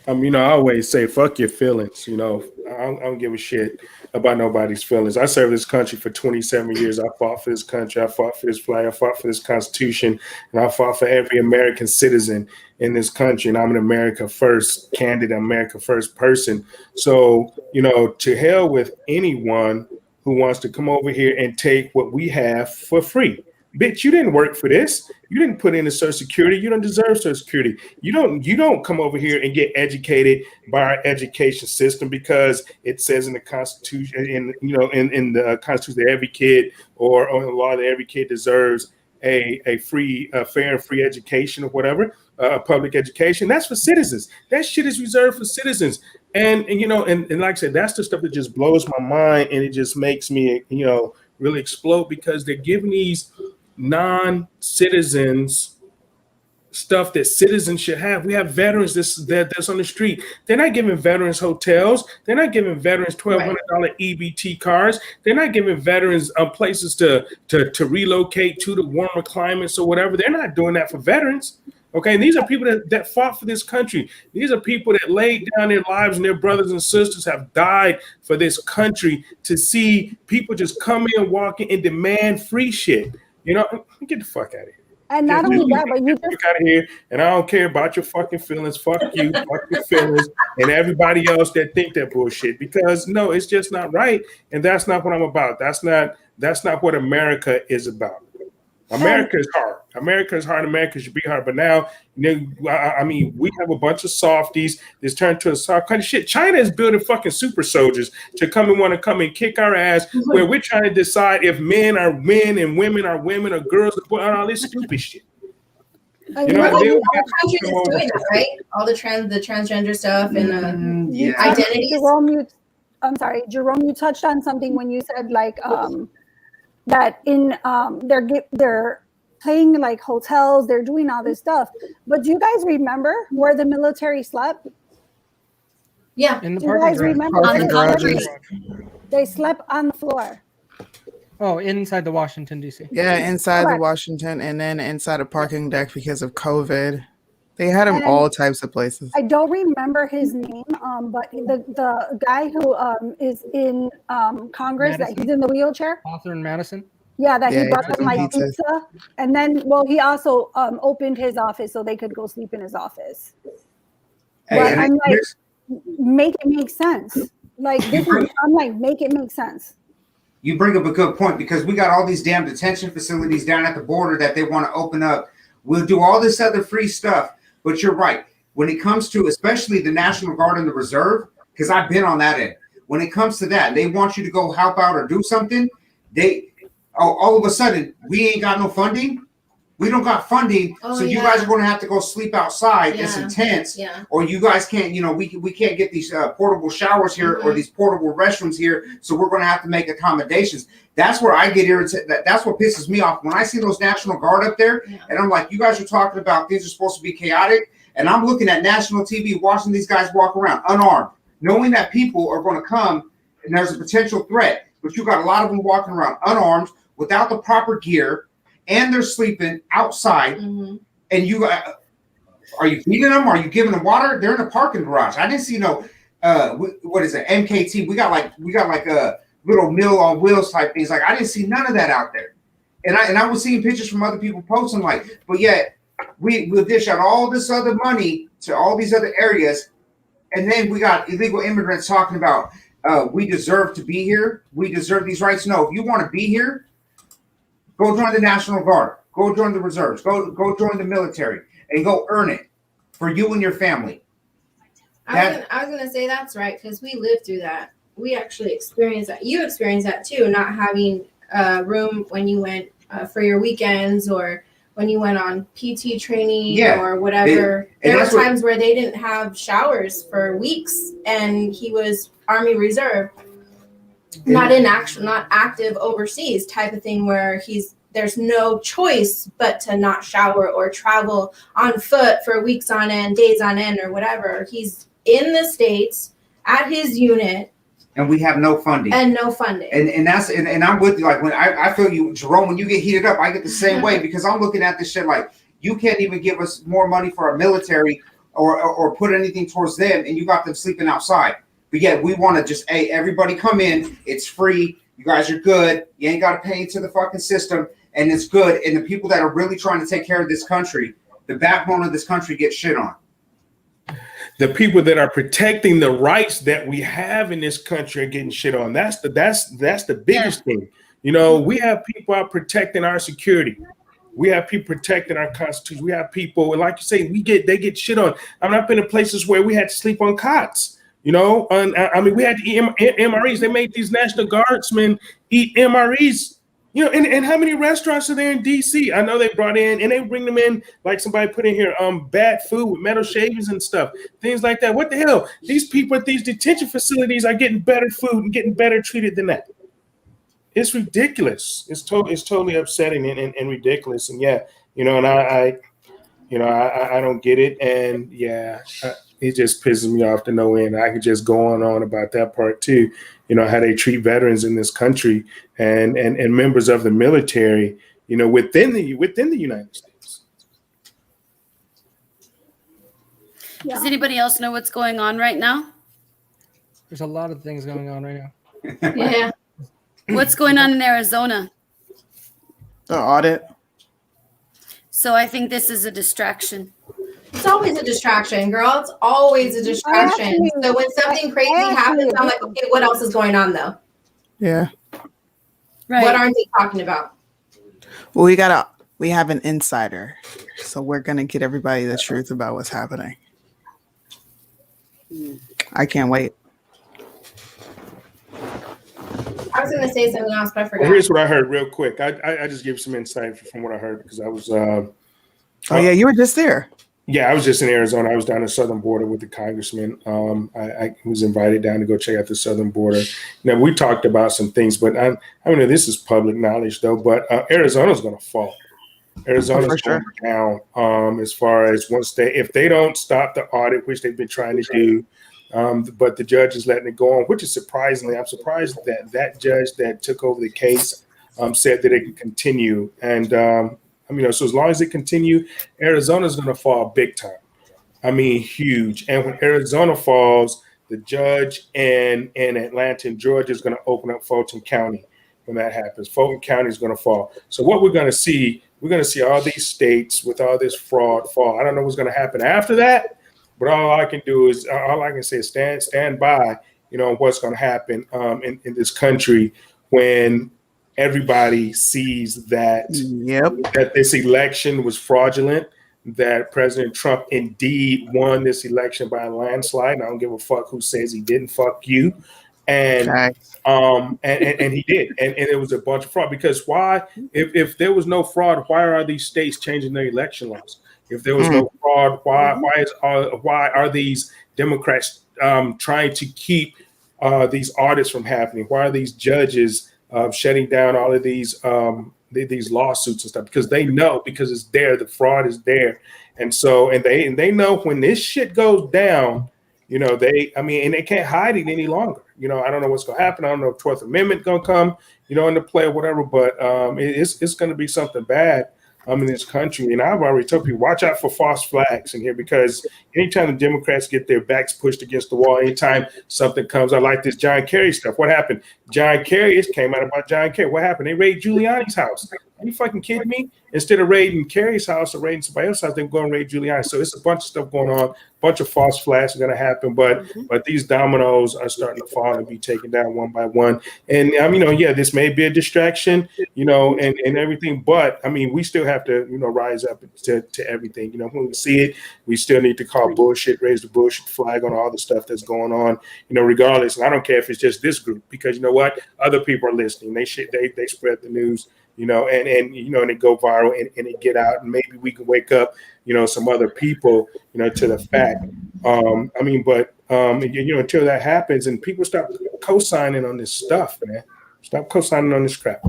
You know, I always say, fuck your feelings. You know, I don't give a shit about nobody's feelings. I served this country for 27 years. I fought for this country. I fought for this flag. I fought for this Constitution. And I fought for every American citizen in this country. And I'm an America First candidate, America First person. So, you know, to hell with anyone who wants to come over here and take what we have for free. Bitch, you didn't work for this. You didn't put in the Social Security. You don't deserve Social Security. You don't come over here and get educated by our education system because it says in the Constitution, in the Constitution that every kid or in the law that every kid deserves a free, fair and free education or whatever, public education. That's for citizens. That shit is reserved for citizens. And you know, and like I said, that's the stuff that just blows my mind, and it just makes me, you know, really explode because they're giving these non-citizens stuff that citizens should have. We have veterans that's on the street. They're not giving veterans hotels. They're not giving veterans $1,200 EBT cars. They're not giving veterans places to relocate to the warmer climates or whatever. They're not doing that for veterans. Okay, and these are people that fought for this country. These are people that laid down their lives, and their brothers and sisters have died for this country. To see people just come in, walk in, and demand free shit. You know, get the fuck out of here. And not only that, but you just out of here, and I don't care about your fucking feelings. Fuck you, fuck your feelings, and everybody else that think that bullshit. Because no, it's just not right, and that's not what I'm about. That's not what America is about. America is hard. America is hard. America should be hard. But now, you know, I mean, we have a bunch of softies that's turned to a soft kind of shit. China is building fucking super soldiers to come and kick our ass, where we're trying to decide if men are men and women are women or girls and all this stupid shit. You know, all the countries is doing that, right? All the transgender stuff and identities. Jerome, you touched on something when you said like that in they're paying like hotels, they're doing all this stuff. But do you guys remember where the military slept? Yeah. In the do you guys remember? On the concrete. They slept on the floor. Oh, inside the Washington, D.C. Yeah, inside the Washington, and then inside a parking deck because of COVID. They had him all types of places. I don't remember his name, but the guy who is in Congress, that he's in the wheelchair. Catherine Madison. Yeah, he brought them like pizza. And then, he also opened his office so they could go sleep in his office. But I'm like, make it make sense. Like, I'm like, make it make sense. You bring up a good point because we got all these damn detention facilities down at the border that they want to open up. We'll do all this other free stuff. But you're right. When it comes to especially the National Guard and the Reserve, because I've been on that end. When it comes to that, they want you to go help out or do something. All of a sudden, we ain't got no funding. We don't got funding. You guys are going to have to go sleep outside. Yeah. It's intense. Yeah. Or you guys can't, we can't get these portable showers here or these portable restrooms here. So we're going to have to make accommodations. That's where I get irritated. That's what pisses me off. When I see those National Guard up there and I'm like, you guys are talking about things are supposed to be chaotic. And I'm looking at national TV, watching these guys walk around unarmed, knowing that people are going to come and there's a potential threat. But you got a lot of them walking around unarmed without the proper gear. And they're sleeping outside, and are you feeding them? Are you giving them water? They're in a parking garage. I didn't see no, what is it? MKT. We got like a little Meal on Wheels type things. Like I didn't see none of that out there, and I was seeing pictures from other people posting like, but yet we'll dish out all this other money to all these other areas, and then we got illegal immigrants talking about we deserve to be here. We deserve these rights. No, if you want to be here. Go join the National Guard. Go join the reserves. Go join the military and go earn it for you and your family. I was gonna say that's right because we lived through that. we actually experienced that. You experienced that too, not having a room when you went for your weekends or when you went on PT training or whatever. There were times where they didn't have showers for weeks, and he was Army Reserve, not active overseas type of thing, where there's no choice but to not shower or travel on foot for weeks on end, days on end, or whatever. He's in the States at his unit. And we have no funding. And that's I'm with you. Like, when I feel you, Jerome, when you get heated up, I get the same way, because I'm looking at this shit like, you can't even give us more money for our military or put anything towards them, and you got them sleeping outside. But yet we want to just, hey, everybody come in. It's free. You guys are good. You ain't got to pay into the fucking system, and it's good. And the people that are really trying to take care of this country, the backbone of this country, get shit on. The people that are protecting the rights that we have in this country are getting shit on. That's the biggest thing. You know, we have people out protecting our security. We have people protecting our constitution. We have people, and like you say, they get shit on. I mean, I've been in places where we had to sleep on cots. You know, I mean, we had to eat MREs. They made these National Guardsmen eat MREs. You know, and how many restaurants are there in DC? I know they brought in, and they bring them in, like somebody put in here, bad food with metal shavings and stuff, things like that. What the hell? These people at these detention facilities are getting better food and getting better treated than that. It's ridiculous. It's totally upsetting and ridiculous. And yeah, you know, and I don't get it. And yeah, it just pisses me off to no end. I could just go on about that part too. You know, how they treat veterans in this country and members of the military, you know, within the United States. Yeah. Does anybody else know what's going on right now? There's a lot of things going on right now. Yeah. What's going on in Arizona? The audit. So I think this is a distraction. It's always a distraction, girl. It's always a distraction. So when something crazy happens, I'm like, okay, what else is going on though? Yeah. Right. What aren't they talking about? Well, we have an insider, so we're gonna get everybody the truth about what's happening. I can't wait. I was going to say something else, but I forgot. Well, here's what I heard real quick. I just give some insight from what I heard, because I was. Oh yeah, you were just there. Yeah, I was just in Arizona. I was down the southern border with the congressman. I was invited down to go check out the southern border. Now, we talked about some things, but I mean, this is public knowledge, though. But Arizona's going to fall. Arizona's going down as far as if they don't stop the audit, which they've been trying to do. But the judge is letting it go on, which is surprisingly. I'm surprised that judge that took over the case said that it can continue. And I mean, so as long as it continue, Arizona's going to fall big time. I mean, huge. And when Arizona falls, the judge in Atlanta and Georgia is going to open up Fulton County when that happens. Fulton County is going to fall. So what we're going to see all these states with all this fraud fall. I don't know what's going to happen after that, but all I can say is stand by, you know, what's going to happen in this country when everybody sees that this election was fraudulent, that President Trump indeed won this election by a landslide. And I don't give a fuck who says he didn't. Fuck you. And and he did. And it was a bunch of fraud. Because why? If there was no fraud, why are these states changing their election laws? If there was no fraud, why are these Democrats trying to keep these audits from happening? Why are these judges shutting down all of these lawsuits and stuff? Because they know, because it's there, the fraud is there, and they know when this shit goes down, you know, and they can't hide it any longer. You know, I don't know what's going to happen. I don't know if 12th Amendment going to come, you know, into play or whatever, but it's going to be something bad in this country. And I've already told people, watch out for false flags in here, because anytime the Democrats get their backs pushed against the wall, anytime something comes out like this John Kerry stuff, what happened? John Kerry, it came out about John Kerry. What happened? They raided Giuliani's house. Are you fucking kidding me? Instead of raiding Kerry's house or raiding somebody else's house, they go and raid Giuliani. So it's a bunch of stuff going on. A bunch of false flags are going to happen, but these dominoes are starting to fall and be taken down one by one. And this may be a distraction, and everything, but I mean, we still have to, rise up to everything. When we see it, we still need to call bullshit, raise the bullshit flag on all the stuff that's going on, regardless. And I don't care if it's just this group, because you know what, other people are listening. They spread the news. And it go viral and it get out, and maybe we can wake up, some other people, to the fact. Until that happens and people stop co-signing on this stuff, man, stop co-signing on this crap.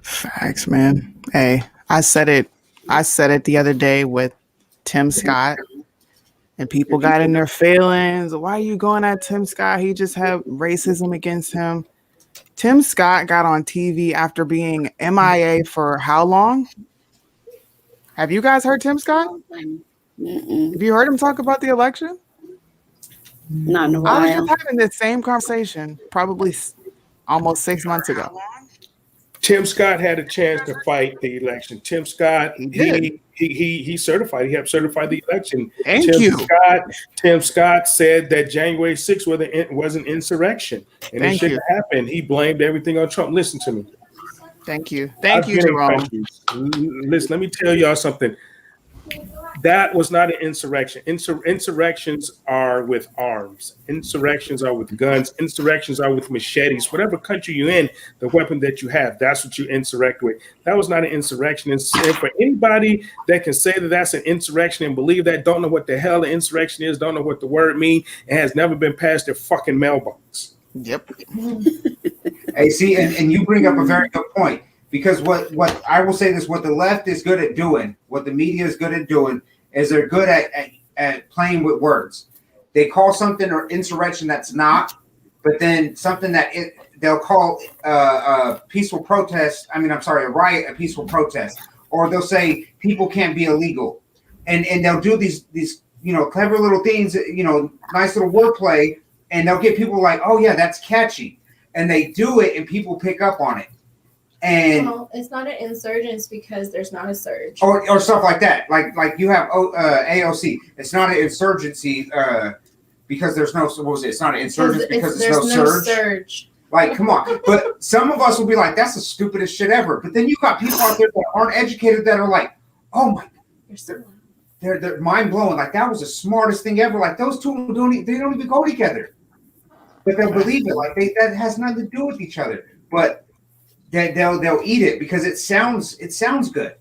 Facts, man. Hey, I said it the other day with Tim Scott, and people got in their feelings. Why are you going at Tim Scott? He just had racism against him. Tim Scott got on TV after being MIA for how long? Have you guys heard Tim Scott? Have you heard him talk about the election? Not in a while. I was just having this same conversation probably almost 6 months ago. Tim Scott had a chance to fight the election. Tim Scott, he certified. He helped certify the election. Tim Scott said that January 6th was an insurrection, and it shouldn't happen. He blamed everything on Trump. Listen to me. Thank you, Jerome. Listen, let me tell y'all something. That was not an insurrection. Insurrections are with arms. Insurrections are with guns. Insurrections are with machetes. Whatever country you're in, the weapon that you have, that's what you insurrect with. That was not an insurrection. And for anybody that can say that that's an insurrection and believe that, don't know what the hell an insurrection is, don't know what the word means, and has never been past their fucking mailbox. Yep. Hey, see, and you bring up a very good point. Because what I will say this, what the left is good at doing, what the media is good at doing, is they're good at playing with words. They call something an insurrection that's not, but then something that they'll call a peaceful protest. A riot, a peaceful protest, or they'll say people can't be illegal, and they'll do these clever little things, nice little wordplay, and they'll get people like, oh yeah, that's catchy, and they do it, and people pick up on it. And it's not an insurgence because there's not a surge, or stuff like that. Like you have AOC. It's not an insurgency because there's no. What was it? It's not an insurgence because there's no surge. Like, come on. But some of us will be like, that's the stupidest shit ever. But then you got people out there that aren't educated that are like, oh my, they're mind blowing. Like that was the smartest thing ever. Like those two don't even go together. But they'll believe it. Like that has nothing to do with each other. But they'll eat it because it sounds good.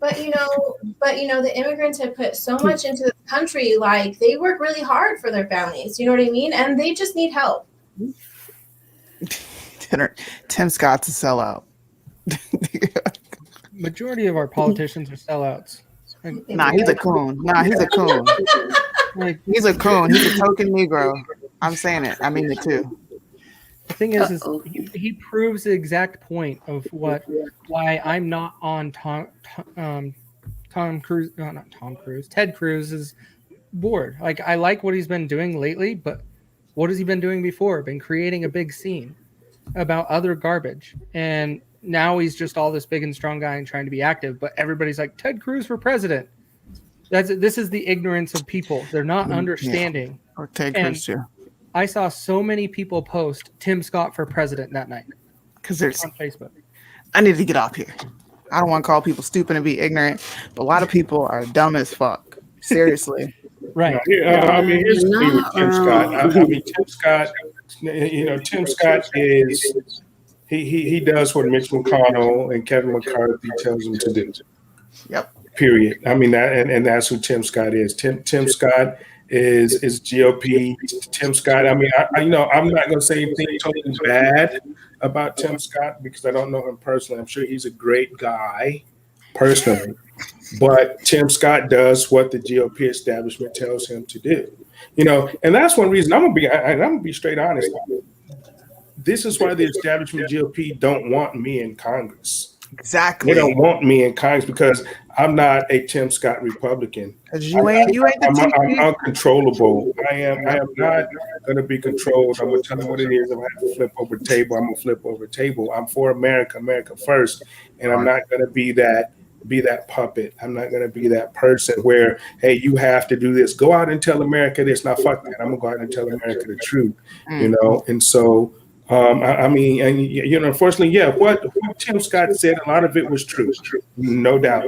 But the immigrants have put so much into the country. Like they work really hard for their families. You know what I mean? And they just need help. Tim Scott's a sellout. Majority of our politicians are sellouts. Nah, he's a coon. He's a coon. He's a coon. He's a token Negro. I'm saying it. I mean it too. The thing is he proves the exact point of why I'm not on Ted Cruz's board. Like I like what he's been doing lately, but what has he been doing before? Been creating a big scene about other garbage, and now he's just all this big and strong guy and trying to be active. But everybody's like Ted Cruz for president. This is the ignorance of people. They're not understanding. Yeah. Or Ted Cruz too. I saw so many people post Tim Scott for president that night. Because there's on Facebook. I need to get off here. I don't want to call people stupid and be ignorant, but a lot of people are dumb as fuck. Seriously. Right. Here's the thing with Tim Scott. Tim Scott is he does what Mitch McConnell and Kevin McCarthy tells him to do. Yep. Period. That's who Tim Scott is. Tim Scott is GOP. Tim Scott. I'm not going to say anything totally bad about Tim Scott because I don't know him personally. I'm sure he's a great guy personally, but Tim Scott does what the GOP establishment tells him to do. And that's one reason I'm gonna be straight honest. This is why the establishment GOP don't want me in Congress. Exactly. They don't want me in Congress because I'm not a Tim Scott Republican. You ain't the I'm uncontrollable. I am not going to be controlled. I'm going to tell them what it is. I'm going to have to flip over the table. I'm going to flip over the table. I'm for America, America first, and I'm not going to be that puppet. I'm not going to be that person where, hey, you have to do this. Go out and tell America this. Now, fuck that. I'm going to go out and tell America the truth, you know? And so, I mean, and you know, unfortunately, yeah, what Tim Scott said, a lot of it was true, no doubt.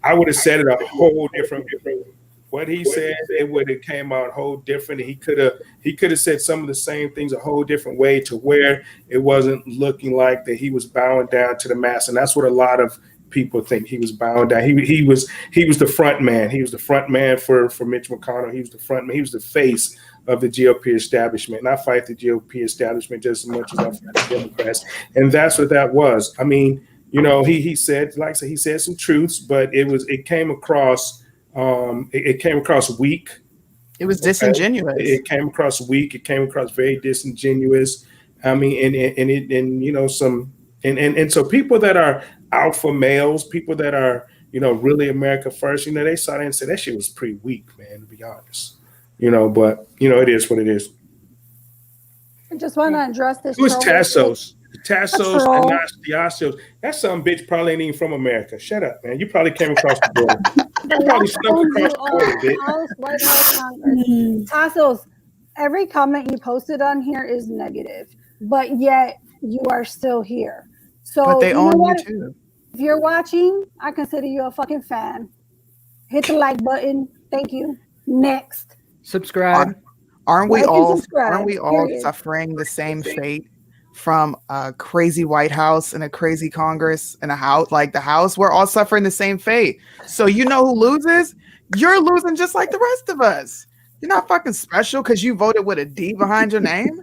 I would have said it a whole different way. What he said, it would have came out a whole different. He could have said some of the same things a whole different way to where it wasn't looking like that he was bowing down to the mass, and that's what a lot of people think. He was bowing down. He was the front man. He was the front man for Mitch McConnell. He was the front man. He was the face of the GOP establishment. And I fight the GOP establishment just as much as I fight the Democrats. And that's what that was. I mean, you know, he said, like I said, he said some truths, but it came across weak. It was disingenuous. It came across weak. It came across very disingenuous. I mean, and you know, and so people that are alpha males, people that are, you know, really America first, you know, they saw that and said that shit was pretty weak, man, to be honest. You know, but you know, it is what it is. I just want to address this. Who's Tassos? Tassos and Anastasios. That some bitch probably ain't even from America. Shut up, man. You probably came across the border. You probably snuck across the border, bitch. Tassos, every comment you posted on here is negative, but yet you are still here. So, but they own you what? too. If you're watching, I consider you a fucking fan. Hit the like button. Thank you. Next. Subscribe. Aren't we Like and all subscribe, period. suffering the same fate from a crazy White House and a crazy Congress and a house like the House? We're all suffering the same fate. So you know who loses? You're losing just like the rest of us. You're not fucking special because you voted with a D behind your name.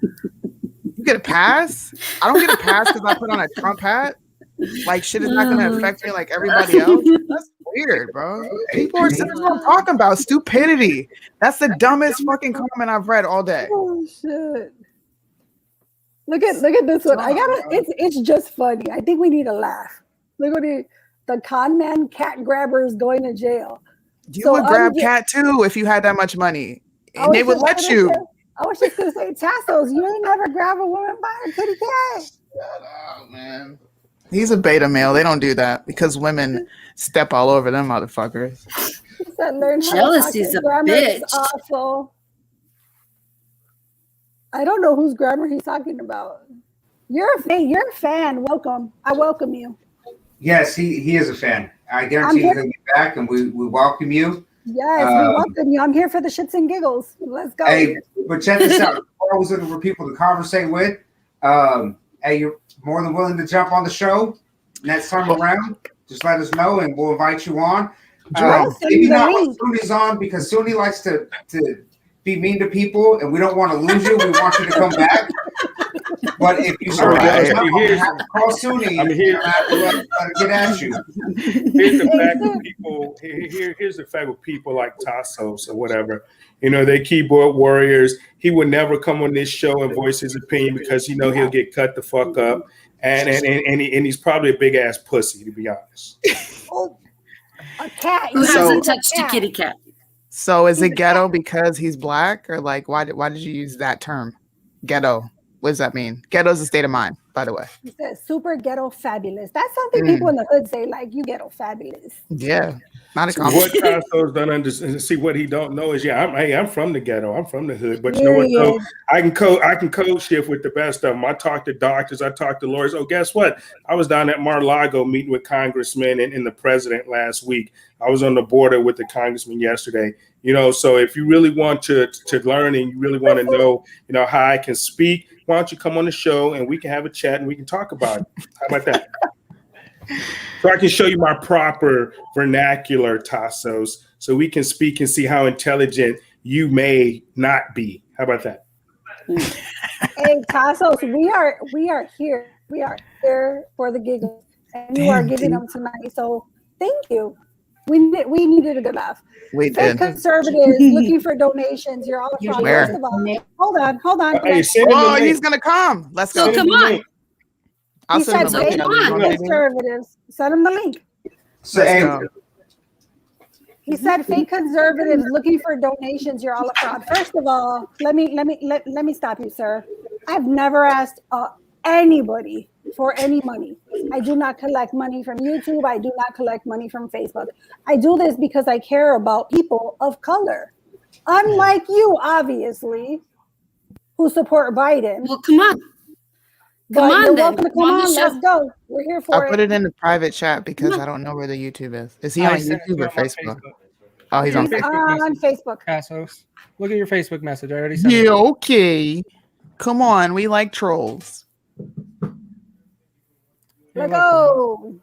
You get a pass. I don't get a pass because I put on a Trump hat. Like shit is not going to affect me like everybody else. That's weird, bro. People are saying what I'm talking about. Stupidity. That's the dumbest fucking comment I've read all day. Oh shit. Look at this one. It's just funny. I think we need a laugh. Look at the con man cat grabber is going to jail. You would grab cat too if you had that much money. And they would let you. I was just gonna say, Tassos, you ain't never grab a woman by her kitty cat. Shut up, man. He's a beta male. They don't do that because women step all over them motherfuckers. Jealousy's a bitch. Awful. I don't know whose grammar he's talking about. You're a fan. Welcome. I welcome you. Yes, he is a fan. I guarantee he'll be back, and we welcome you. Yes, we welcome you. I'm here for the shits and giggles. Let's go. Hey, but check this out. We're always looking for people to conversate with. Hey, you're more than willing to jump on the show next time around. Just let us know, and we'll invite you on. Maybe not when Suni's on, because Suni likes to be mean to people, and we don't want to lose you. We want you to come back. But if you start have to call Suni, I'm here to let get at you. Here's the fact with people. Here's the fact with people like Tassos or whatever. You know, they keyboard warriors. He would never come on this show and voice his opinion because you know he'll get cut the fuck up, and he's probably a big ass pussy, to be honest. A cat. Who hasn't touched a kitty cat? So is it ghetto because he's black, or like why did you use that term, ghetto? What does that mean? Ghetto is a state of mind, by the way. He says super ghetto fabulous. That's something people in the hood say, like, you ghetto fabulous. Yeah, not a compliment. What Tassos don't understand, see what he don't know is, I'm from the ghetto, I'm from the hood, but you know what? So I can code shift with the best of them. I talk to doctors, I talk to lawyers. Oh, guess what? I was down at Mar-a-Lago meeting with congressmen and the president last week. I was on the border with the congressman yesterday. You know, so if you really want to learn and you really want to know, you know, how I can speak, why don't you come on the show and we can have a chat and we can talk about it. How about that? So I can show you my proper vernacular, Tassos, so we can speak and see how intelligent you may not be. How about that? Hey, Tassos, we are here. We are here for the giggles, and you are giving them tonight. So thank you. We needed a good laugh. We did. Conservatives looking for donations. You're all from. First of all, hold on. Hey, he's gonna come. Let's go. So come on. I'll He send said him the fake link. You want me to do it? conservatives. Send him the link. So, Let's hey, go. He said fake conservatives looking for donations. You're all a fraud. First of all, let me stop you, sir. I've never asked anybody for any money. I do not collect money from YouTube. I do not collect money from Facebook. I do this because I care about people of color. Unlike you, obviously, who support Biden. Well, come on. But on you're then. welcome to Come on the show. Let's go. We're here for I put it in the private chat because I don't know where the YouTube is. Is he I on sent it YouTube to or him on Facebook? Facebook. Oh, he's on He's Facebook. on Facebook. Cassos. Look at your Facebook message. I already sent Yeah, it. okay. Come on, we like trolls. You're Let's welcome. go.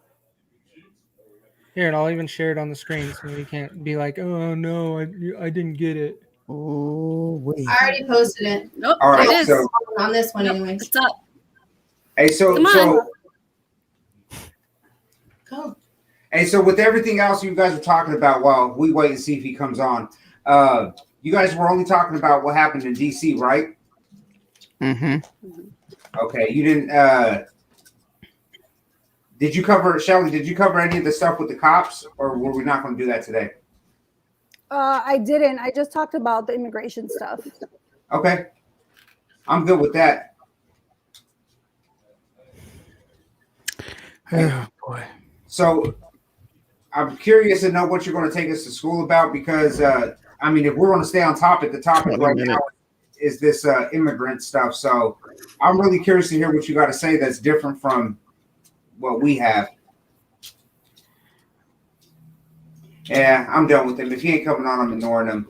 Here, and I'll even share it on the screen so you can't be like, oh no, I didn't get it. Oh, wait. I already posted it Nope. all right. It is. So, on this one, Yep, anyways. it's up. hey, so, Come on. so, Go. hey, so with everything else you guys were talking about, while we wait and see if he comes on, you guys were only talking about what happened in DC, right? Mm-hmm. Okay, you didn't. Did you cover, Shelly? Did you cover any of the stuff with the cops, or were we not going to do that today? I didn't. I just talked about the immigration stuff. Okay, I'm good with that. Oh boy. So I'm curious to know what you're going to take us to school about, because I mean, if we're going to stay on topic, the topic right now is this immigrant stuff. So I'm really curious to hear what you got to say that's different from what we have. Yeah, I'm done with him. If he ain't coming on, I'm ignoring him.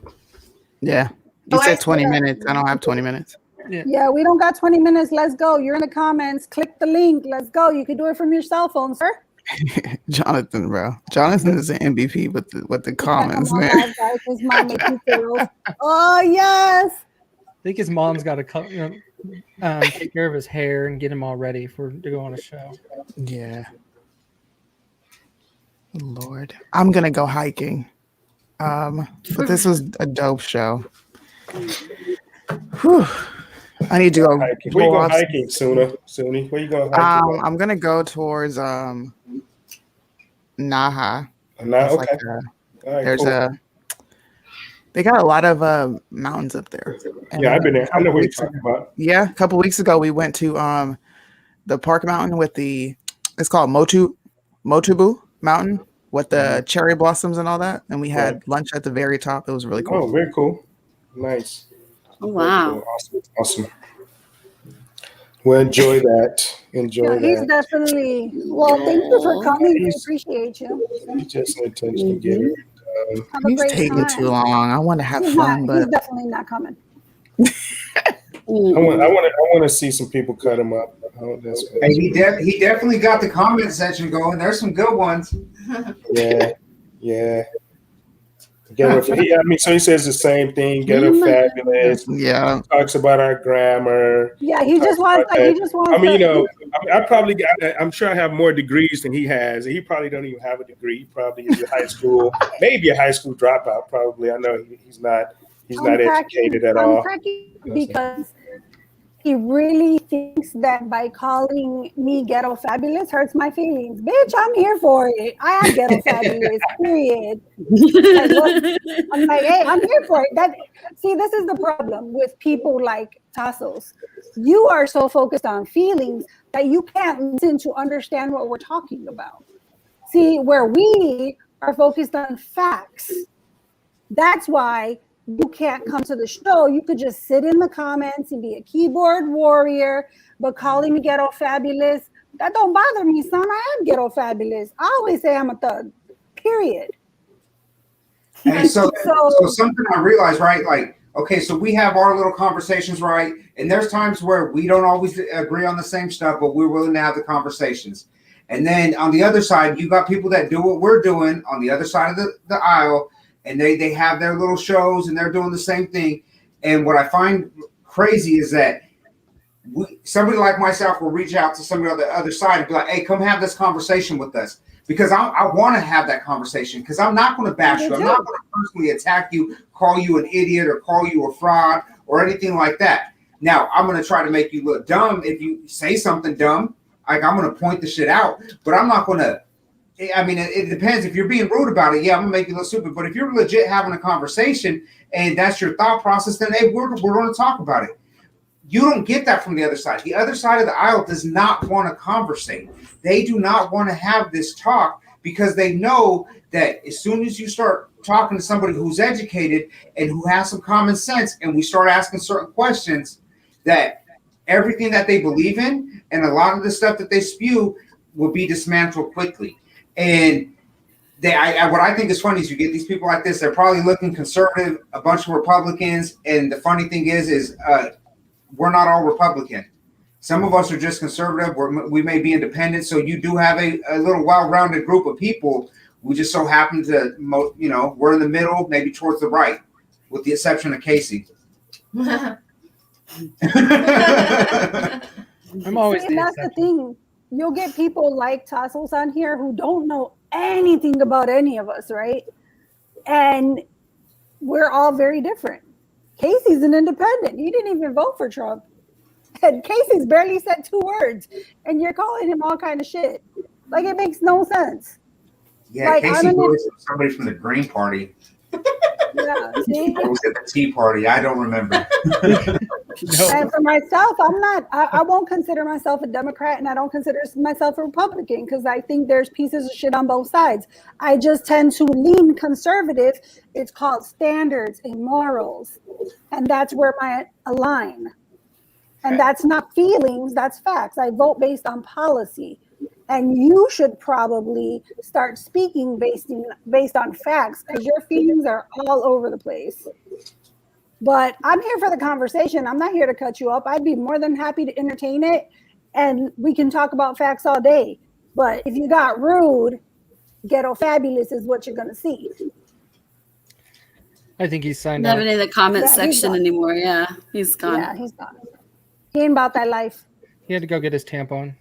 Yeah. Oh, You I said see 20 that. minutes. I don't have 20 minutes. Yeah, we don't got 20 minutes. Let's go. You're in the comments. Click the link. Let's go. You can do it from your cell phone, sir. Jonathan, bro. Jonathan is an MVP with the comments, Come on, man. live, guys. His mom make pizza rolls. Oh, yes. I think his mom's got to take care of his hair and get him all ready to go on a show. Yeah. Lord. I'm gonna go hiking. But this was a dope show. Whew. I need to go. Hiking. Where you going hiking, Suni? Where you going hiking? I'm gonna go towards Naha. Nah, It's okay. like All right, there's cool. they got a lot of mountains up there. And Yeah, I've been there. I know what you're weeks talking about. Yeah, a couple weeks ago we went to the Park Mountain with it's called Motubu Mountain with the cherry blossoms and all that, and we had lunch at the very top. It was really cool. Oh, very cool. Nice. Oh, wow. Cool. Awesome. Well, enjoy that. Enjoy He's that. definitely. Well, thank you for coming. We appreciate you. You just an attention getter. Have a He's great taking time. too long. I want to have He's fun, not. He's but definitely not coming. I want to see some people cut him up. Oh, that's good. Hey, he definitely got the comment section going. There's some good ones. Yeah. Ghetto, so he says the same thing. Ghetto fabulous. yeah, Talks about our grammar. Yeah, he just wants. I mean, I'm sure I have more degrees than he has. He probably don't even have a degree. He probably is a high school, maybe a high school dropout. Probably. I know he's not. He's not educated at all. Because he really thinks that by calling me ghetto fabulous hurts my feelings. Bitch, I'm here for it. I am ghetto fabulous, period. I'm like, hey, I'm here for it. See, this is the problem with people like Tassos. You are so focused on feelings that you can't listen to understand what we're talking about. See, where we are focused on facts, that's why you can't come to the show. You could just sit in the comments and be a keyboard warrior, but calling me ghetto fabulous, that don't bother me, son. I am ghetto fabulous. I always say I'm a thug, period. And so something I realized, right? Like, okay, so we have our little conversations, right? And there's times where we don't always agree on the same stuff, but we're willing to have the conversations. And then on the other side, you got people that do what we're doing on the other side of the aisle, and they have their little shows and they're doing the same thing. And what I find crazy is that somebody like myself will reach out to somebody on the other side and be like, hey, come have this conversation with us. Because I want to have that conversation, because I'm not going to bash you. I'm not going to personally attack you, call you an idiot or call you a fraud or anything like that. Now, I'm going to try to make you look dumb if you say something dumb. Like, I'm going to point the shit out, but I'm not going to. I mean, it depends. If you're being rude about it, yeah, I'm going to make you look stupid. But if you're legit having a conversation and that's your thought process, then hey, we're going to talk about it. You don't get that from the other side. The other side of the aisle does not want to conversate. They do not want to have this talk because they know that as soon as you start talking to somebody who's educated and who has some common sense, and we start asking certain questions, that everything that they believe in and a lot of the stuff that they spew will be dismantled quickly. And what I think is funny is you get these people like this, they're probably looking conservative, a bunch of Republicans, and the funny thing is we're not all Republican. Some of us are just conservative. We may be independent. So you do have a little well-rounded group of people. We just so happen to, we're in the middle, maybe towards the right, with the exception of Casey. I'm always. And that's the thing. You'll get people like Tassos on here who don't know anything about any of us, right? And we're all very different. Casey's an independent. He didn't even vote for Trump. And Casey's barely said 2 words. And you're calling him all kind of shit. Like, it makes no sense. Yeah, like, Casey voted for somebody from the Green Party. Yeah, see? It was at the Tea Party. I don't remember. No. And for myself, I won't consider myself a Democrat, and I don't consider myself a Republican because I think there's pieces of shit on both sides. I just tend to lean conservative. It's called standards and morals. And that's where I align. And that's not feelings, that's facts. I vote based on policy. And you should probably start speaking based on facts because your feelings are all over the place. But I'm here for the conversation. I'm not here to cut you up. I'd be more than happy to entertain it. And we can talk about facts all day. But if you got rude, Ghetto Fabulous is what you're going to see. I think he's signed Not out. even in the comment Yeah, he's section gone. anymore. Yeah, he's gone. Yeah, he's gone. He ain't about that life. He had to go get his tampon.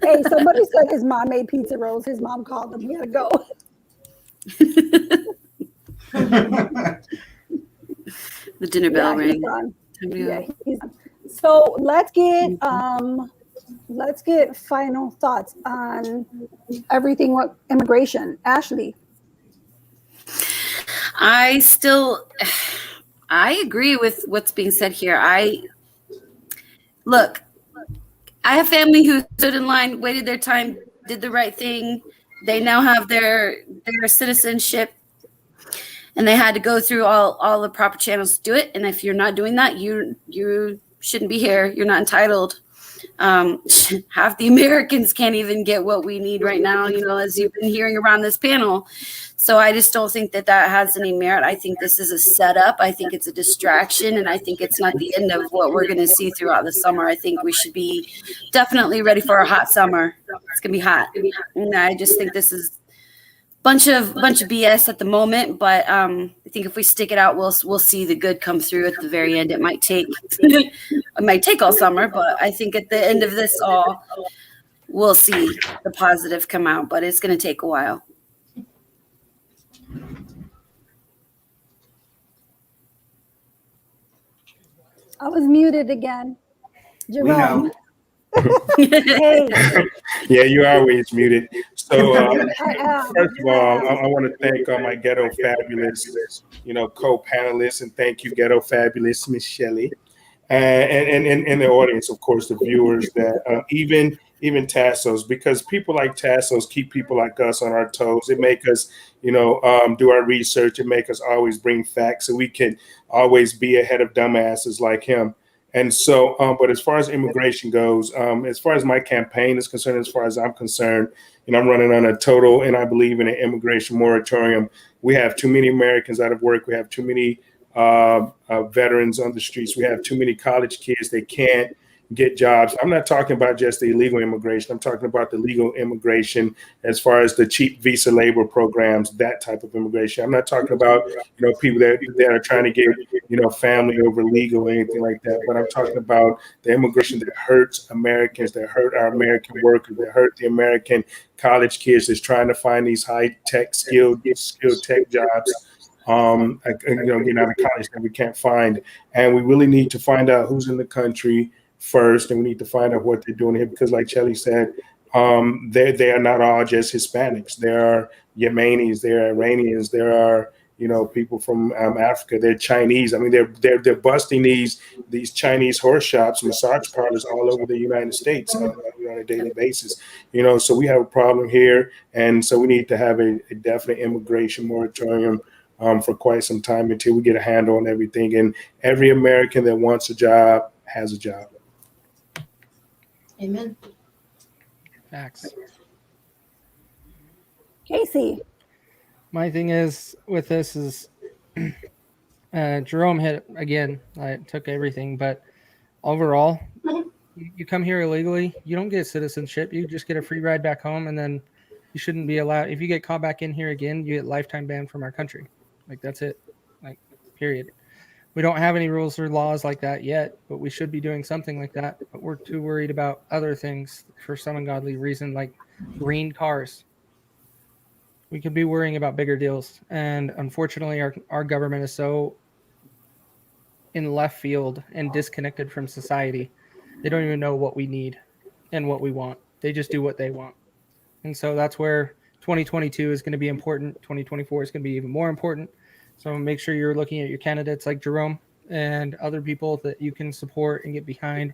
Hey, somebody said his mom made pizza rolls. His mom called him. He had to go. The dinner bell Yeah, he's rang. gone. Time to go. Yeah, he's gone. So let's get final thoughts on everything with immigration. Ashley. I agree with what's being said here. I have family who stood in line, waited their time, did the right thing. They now have their citizenship, and they had to go through all the proper channels to do it. And if you're not doing that, you shouldn't be here. You're not entitled. Half the Americans can't even get what we need right now, as you've been hearing around this panel. So I just don't think that has any merit. I think this is a setup. I think it's a distraction, and I think it's not the end of what we're going to see throughout the summer. I think we should be definitely ready for a hot summer. It's going to be hot. And I just think this is bunch of BS at the moment, but I think if we stick it out, we'll see the good come through at the very end. It might take all summer, but I think at the end of this all, we'll see the positive come out. But it's going to take a while. I was muted again. We know. Jerome. Hey, Yeah, you're always muted. So I am. first of all, I want to thank my Ghetto Fabulous, co-panelists, and thank you, Ghetto Fabulous, Miss Shelley, and the audience, of course, the viewers, that even Tassos, because people like Tassos keep people like us on our toes. It make us, do our research. It make us always bring facts so we can always be ahead of dumbasses like him. And so, but as far as immigration goes, as far as my campaign is concerned, as far as I'm concerned, I'm running on a total, and I believe in an immigration moratorium. We have too many Americans out of work. We have too many veterans on the streets. We have too many college kids. They can't get jobs. I'm not talking about just the illegal immigration. I'm talking about the legal immigration as far as the cheap visa labor programs, that type of immigration. I'm not talking about, people that are trying to get, family over legal or anything like that. But I'm talking about the immigration that hurts Americans, that hurt our American workers, that hurt the American college kids that's trying to find these high-tech skilled tech jobs. Getting out of college that we can't find. And we really need to find out who's in the country, first, and we need to find out what they're doing here, because like Shelly said, they are not all just Hispanics. There are Yemenis, there are Iranians, there are people from Africa. They're Chinese. I mean, they're busting these Chinese horse shops, massage parlors all over the United States on a daily basis. So we have a problem here, and so we need to have a definite immigration moratorium for quite some time until we get a handle on everything. And every American that wants a job has a job. Amen. Facts. Casey. My thing is with this is Jerome hit again. I took everything, but overall, you come here illegally, you don't get citizenship. You just get a free ride back home, and then you shouldn't be allowed. If you get caught back in here again, you get lifetime ban from our country. Like, that's it. Like, period. We don't have any rules or laws like that yet, but we should be doing something like that. But we're too worried about other things for some ungodly reason, like green cars. We could be worrying about bigger deals. And unfortunately, our government is so in left field and disconnected from society. They don't even know what we need and what we want. They just do what they want. And so that's where 2022 is going to be important. 2024 is going to be even more important. So make sure you're looking at your candidates like Jerome and other people that you can support and get behind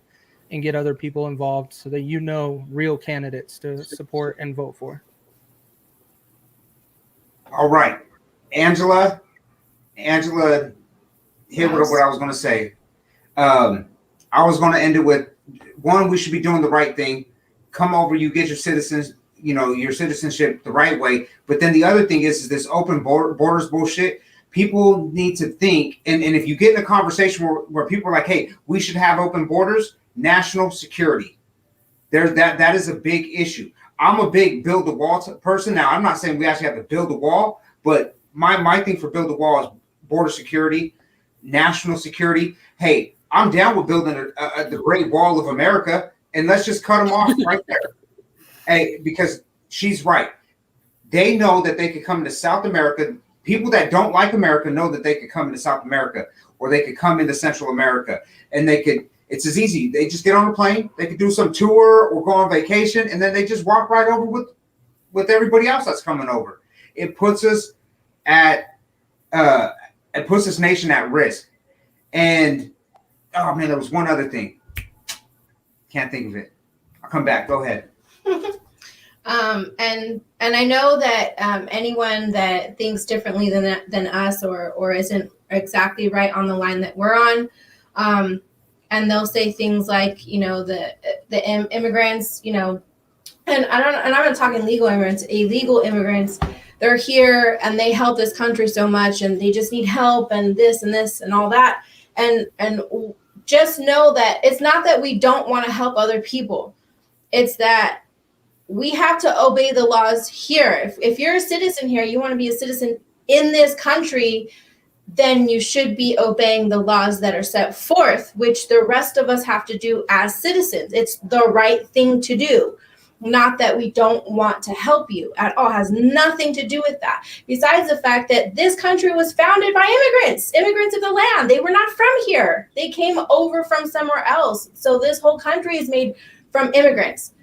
and get other people involved so that real candidates to support and vote for. All right. Angela hit what I was going to say. I was going to end it with, one, we should be doing the right thing. Come over, you get your your citizenship the right way. But then the other thing is this open borders bullshit. People need to think, and if you get in a conversation where people are like, hey, we should have open borders, national security. That is a big issue. I'm a big build the wall person. Now, I'm not saying we actually have to build the wall, but my thing for build the wall is border security, national security. Hey, I'm down with building the Great Wall of America, and let's just cut them off right there. Hey, because she's right. They know that they could come to South America. People that don't like America know that they could come into South America, or they could come into Central America, and it's as easy. They just get on a plane. They could do some tour or go on vacation, and then they just walk right over with everybody else that's coming over. It puts us this nation at risk. And oh man, there was one other thing. Can't think of it. I'll come back. Go ahead. And I know that anyone that thinks differently than us or isn't exactly right on the line that we're on, and they'll say things like, the immigrants, and I'm not talking legal immigrants, illegal immigrants. They're here and they help this country so much, and they just need help and this and all that. And just know that it's not that we don't want to help other people. It's that we have to obey the laws here. If you're a citizen here, you want to be a citizen in this country, then you should be obeying the laws that are set forth, which the rest of us have to do as citizens. It's the right thing to do. Not that we don't want to help you at all. It has nothing to do with that. Besides the fact that this country was founded by immigrants of the land. They were not from here. They came over from somewhere else. So this whole country is made from immigrants.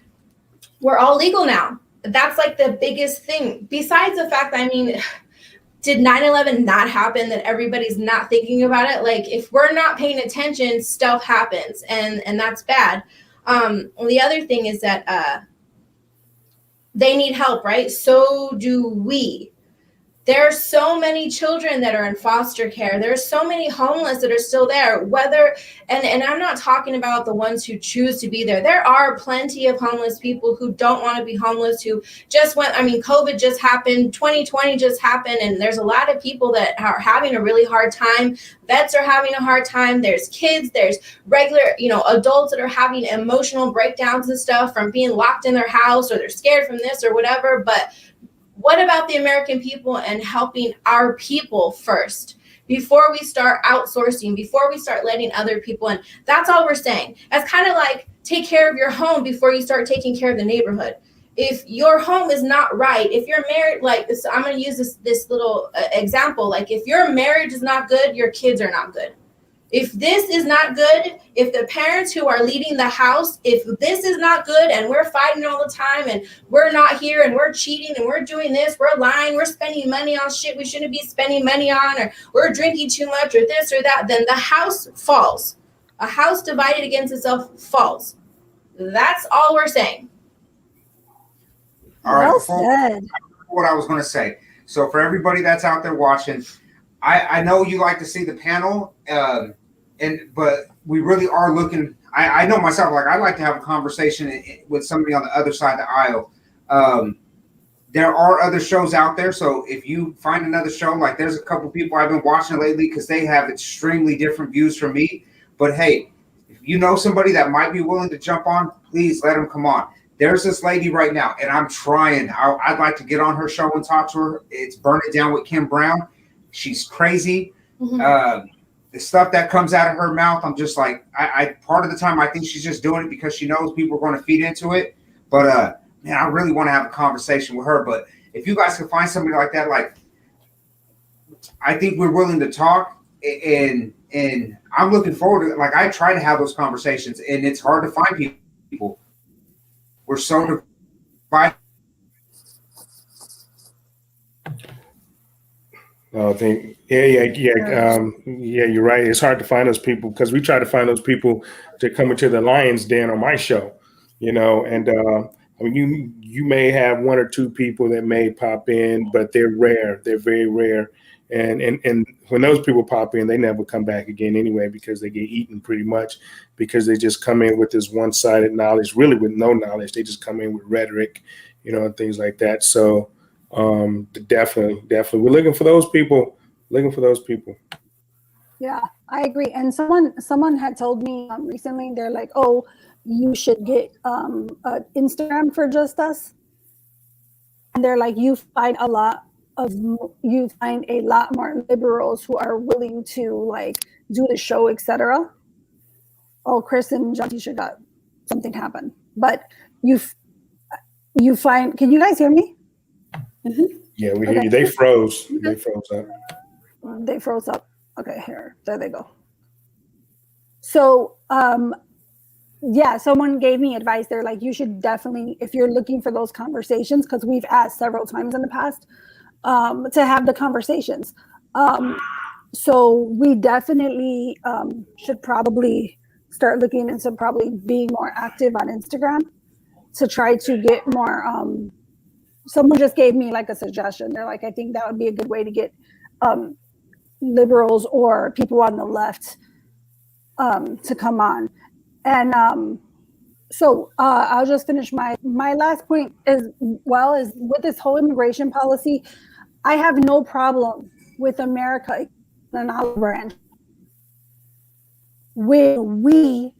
We're all legal now. That's like the biggest thing. Besides the fact that, did 9/11 not happen, that everybody's not thinking about it? Like, if we're not paying attention, stuff happens, and that's bad. The other thing is that they need help, right? So do we. There are so many children that are in foster care. There's so many homeless that are still there. And I'm not talking about the ones who choose to be there. There are plenty of homeless people who don't want to be homeless, who just went, COVID just happened, 2020 just happened, and there's a lot of people that are having a really hard time. Vets are having a hard time. There's kids, there's regular, adults that are having emotional breakdowns and stuff from being locked in their house, or they're scared from this or whatever. But what about the American people and helping our people first before we start outsourcing, before we start letting other people in? That's all we're saying. That's kind of like, take care of your home before you start taking care of the neighborhood. If your home is not right, if you're married, like this, I'm going to use this little example. Like, if your marriage is not good, your kids are not good. If this is not good, if the parents who are leading the house, if this is not good and we're fighting all the time and we're not here and we're cheating and we're doing this, we're lying, we're spending money on shit we shouldn't be spending money on, or we're drinking too much or this or that, then the house falls. A house divided against itself falls. That's all we're saying. All right, Well before said. what I was going to say. So for everybody that's out there watching, I know you like to see the panel, but we really are looking. I know myself, like I like to have a conversation with somebody on the other side of the aisle. There are other shows out there, so if you find another show, like there's a couple people I've been watching lately because they have extremely different views from me. But hey, if you know somebody that might be willing to jump on, please let them come on. There's this lady right now, and I'm trying. I'd like to get on her show and talk to her. It's Burn It Down with Kim Brown. She's crazy. Mm-hmm. The stuff that comes out of her mouth, I'm just like, I part of the time I think she's just doing it because she knows people are going to feed into it. But man, I really want to have a conversation with her. But if you guys can find somebody like that, like I think we're willing to talk, and I'm looking forward to it. Like I try to have those conversations, and it's hard to find people. We're so divided. I think, yeah, you're right. It's hard to find those people because we try to find those people to come into the Lion's Den on my show, and I mean, you may have one or two people that may pop in, but they're rare. They're very rare. And when those people pop in, they never come back again anyway because they get eaten pretty much because they just come in with this one-sided knowledge, really with no knowledge. They just come in with rhetoric, and things like that. So definitely, we're looking for those people. Yeah, I agree. And someone had told me recently, they're like, oh, you should get Instagram for Just Us. And they're like, you find a lot more liberals who are willing to like do the show, etc. Oh, Chris and John Tisha got something happen. But you find, can you guys hear me? Mm-hmm. Yeah, we hear you. They froze. They froze up. They froze up. Okay, there they go. So, someone gave me advice. They're like, you should definitely, if you're looking for those conversations, because we've asked several times in the past to have the conversations. So we definitely should probably start looking into probably being more active on Instagram to try to get more. Someone just gave me like a suggestion. They're like, I think that would be a good way to get liberals or people on the left to come on. And so I'll just finish my last point is with this whole immigration policy, I have no problem with America and olive branch when we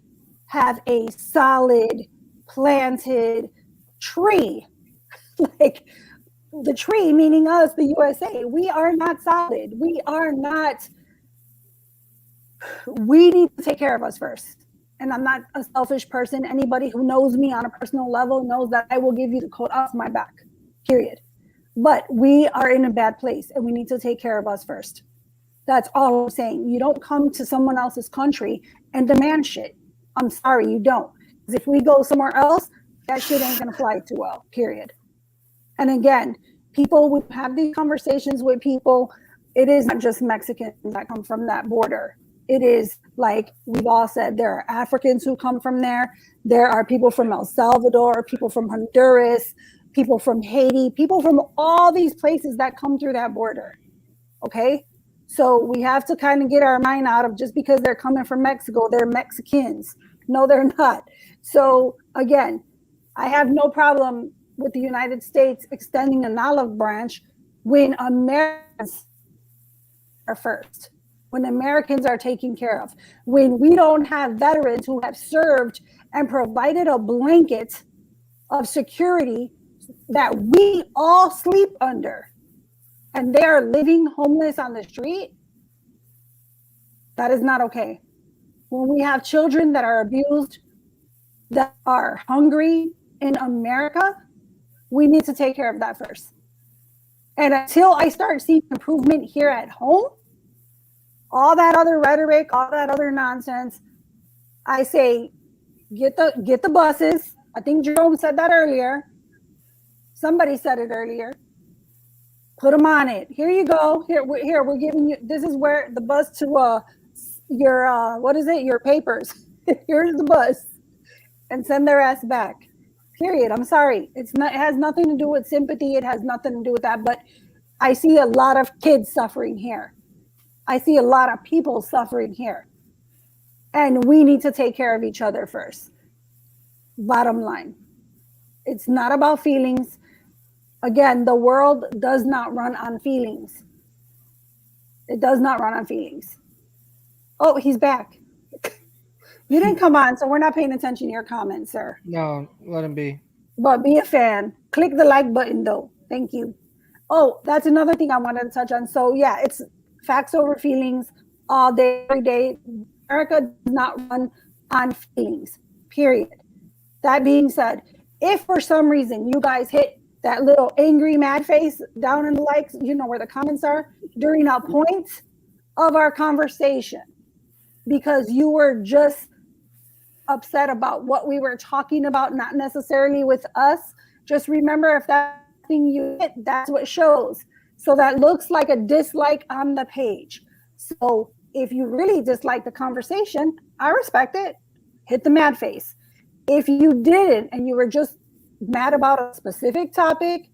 have a solid planted tree. Like the tree, meaning us, the USA, we are not solid. We need to take care of us first. And I'm not a selfish person. Anybody who knows me on a personal level knows that I will give you the coat off my back, period. But we are in a bad place and we need to take care of us first. That's all I'm saying. You don't come to someone else's country and demand shit. I'm sorry, you don't. Because if we go somewhere else, that shit ain't gonna fly too well, period. And again, people would have these conversations with people. It is not just Mexicans that come from that border. It is like we've all said, there are Africans who come from there. There are people from El Salvador, people from Honduras, people from Haiti, people from all these places that come through that border. Okay? So we have to kind of get our mind out of just because they're coming from Mexico, they're Mexicans. No, they're not. So again, I have no problem with the United States extending an olive branch when Americans are first, when Americans are taken care of, when we don't have veterans who have served and provided a blanket of security that we all sleep under, and they are living homeless on the street. That is not okay. When we have children that are abused, that are hungry in America, we need to take care of that first. And until I start seeing improvement here at home, all that other rhetoric, all that other nonsense. I say, get the buses. I think Jerome said that earlier. Somebody said it earlier. Put them on it. Here you go. Here we're giving you. This is where the bus to your what is it? Your papers. Here's the bus, and send their ass back. Period. I'm sorry. It's not. It has nothing to do with sympathy. It has nothing to do with that. But I see a lot of kids suffering here. I see a lot of people suffering here, and we need to take care of each other first. Bottom line, it's not about feelings. Again, the world does not run on feelings. It does not run on feelings. Oh, he's back. You didn't come on, so we're not paying attention to your comments, sir. No, let him be. But be a fan. Click the like button, though. Thank you. Oh, that's another thing I wanted to touch on. So, yeah, it's facts over feelings all day, every day. America does not run on feelings, period. That being said, if for some reason you guys hit that little angry mad face down in the likes, you know where the comments are, during a point of our conversation, because you were just upset about what we were talking about, not necessarily with us, just remember if that thing you hit, that's what shows. So that looks like a dislike on the page. So if you really dislike the conversation, I respect it. Hit the mad face. If you didn't and you were just mad about a specific topic,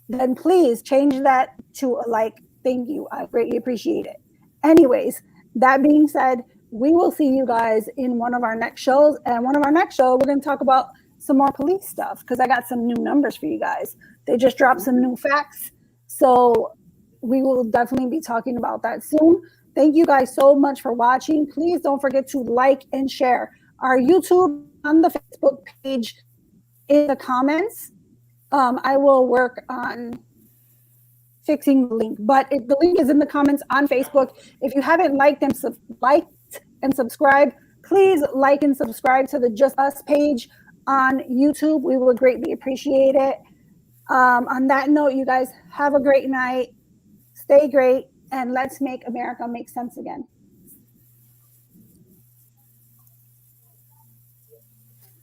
then please change that to a like. Thank you. I greatly appreciate it. Anyways, that being said, we will see you guys in one of our next shows. And one of our next shows, we're going to talk about some more police stuff because I got some new numbers for you guys. They just dropped some new facts. So we will definitely be talking about that soon. Thank you guys so much for watching. Please don't forget to like and share our YouTube on the Facebook page. In the comments, I will work on fixing the link, but the link is in the comments on Facebook. If you haven't liked and subscribed, please like and subscribe to the Just Us page on YouTube. We would greatly appreciate it. On that note, you guys have a great night. Stay great, and let's make America make sense again.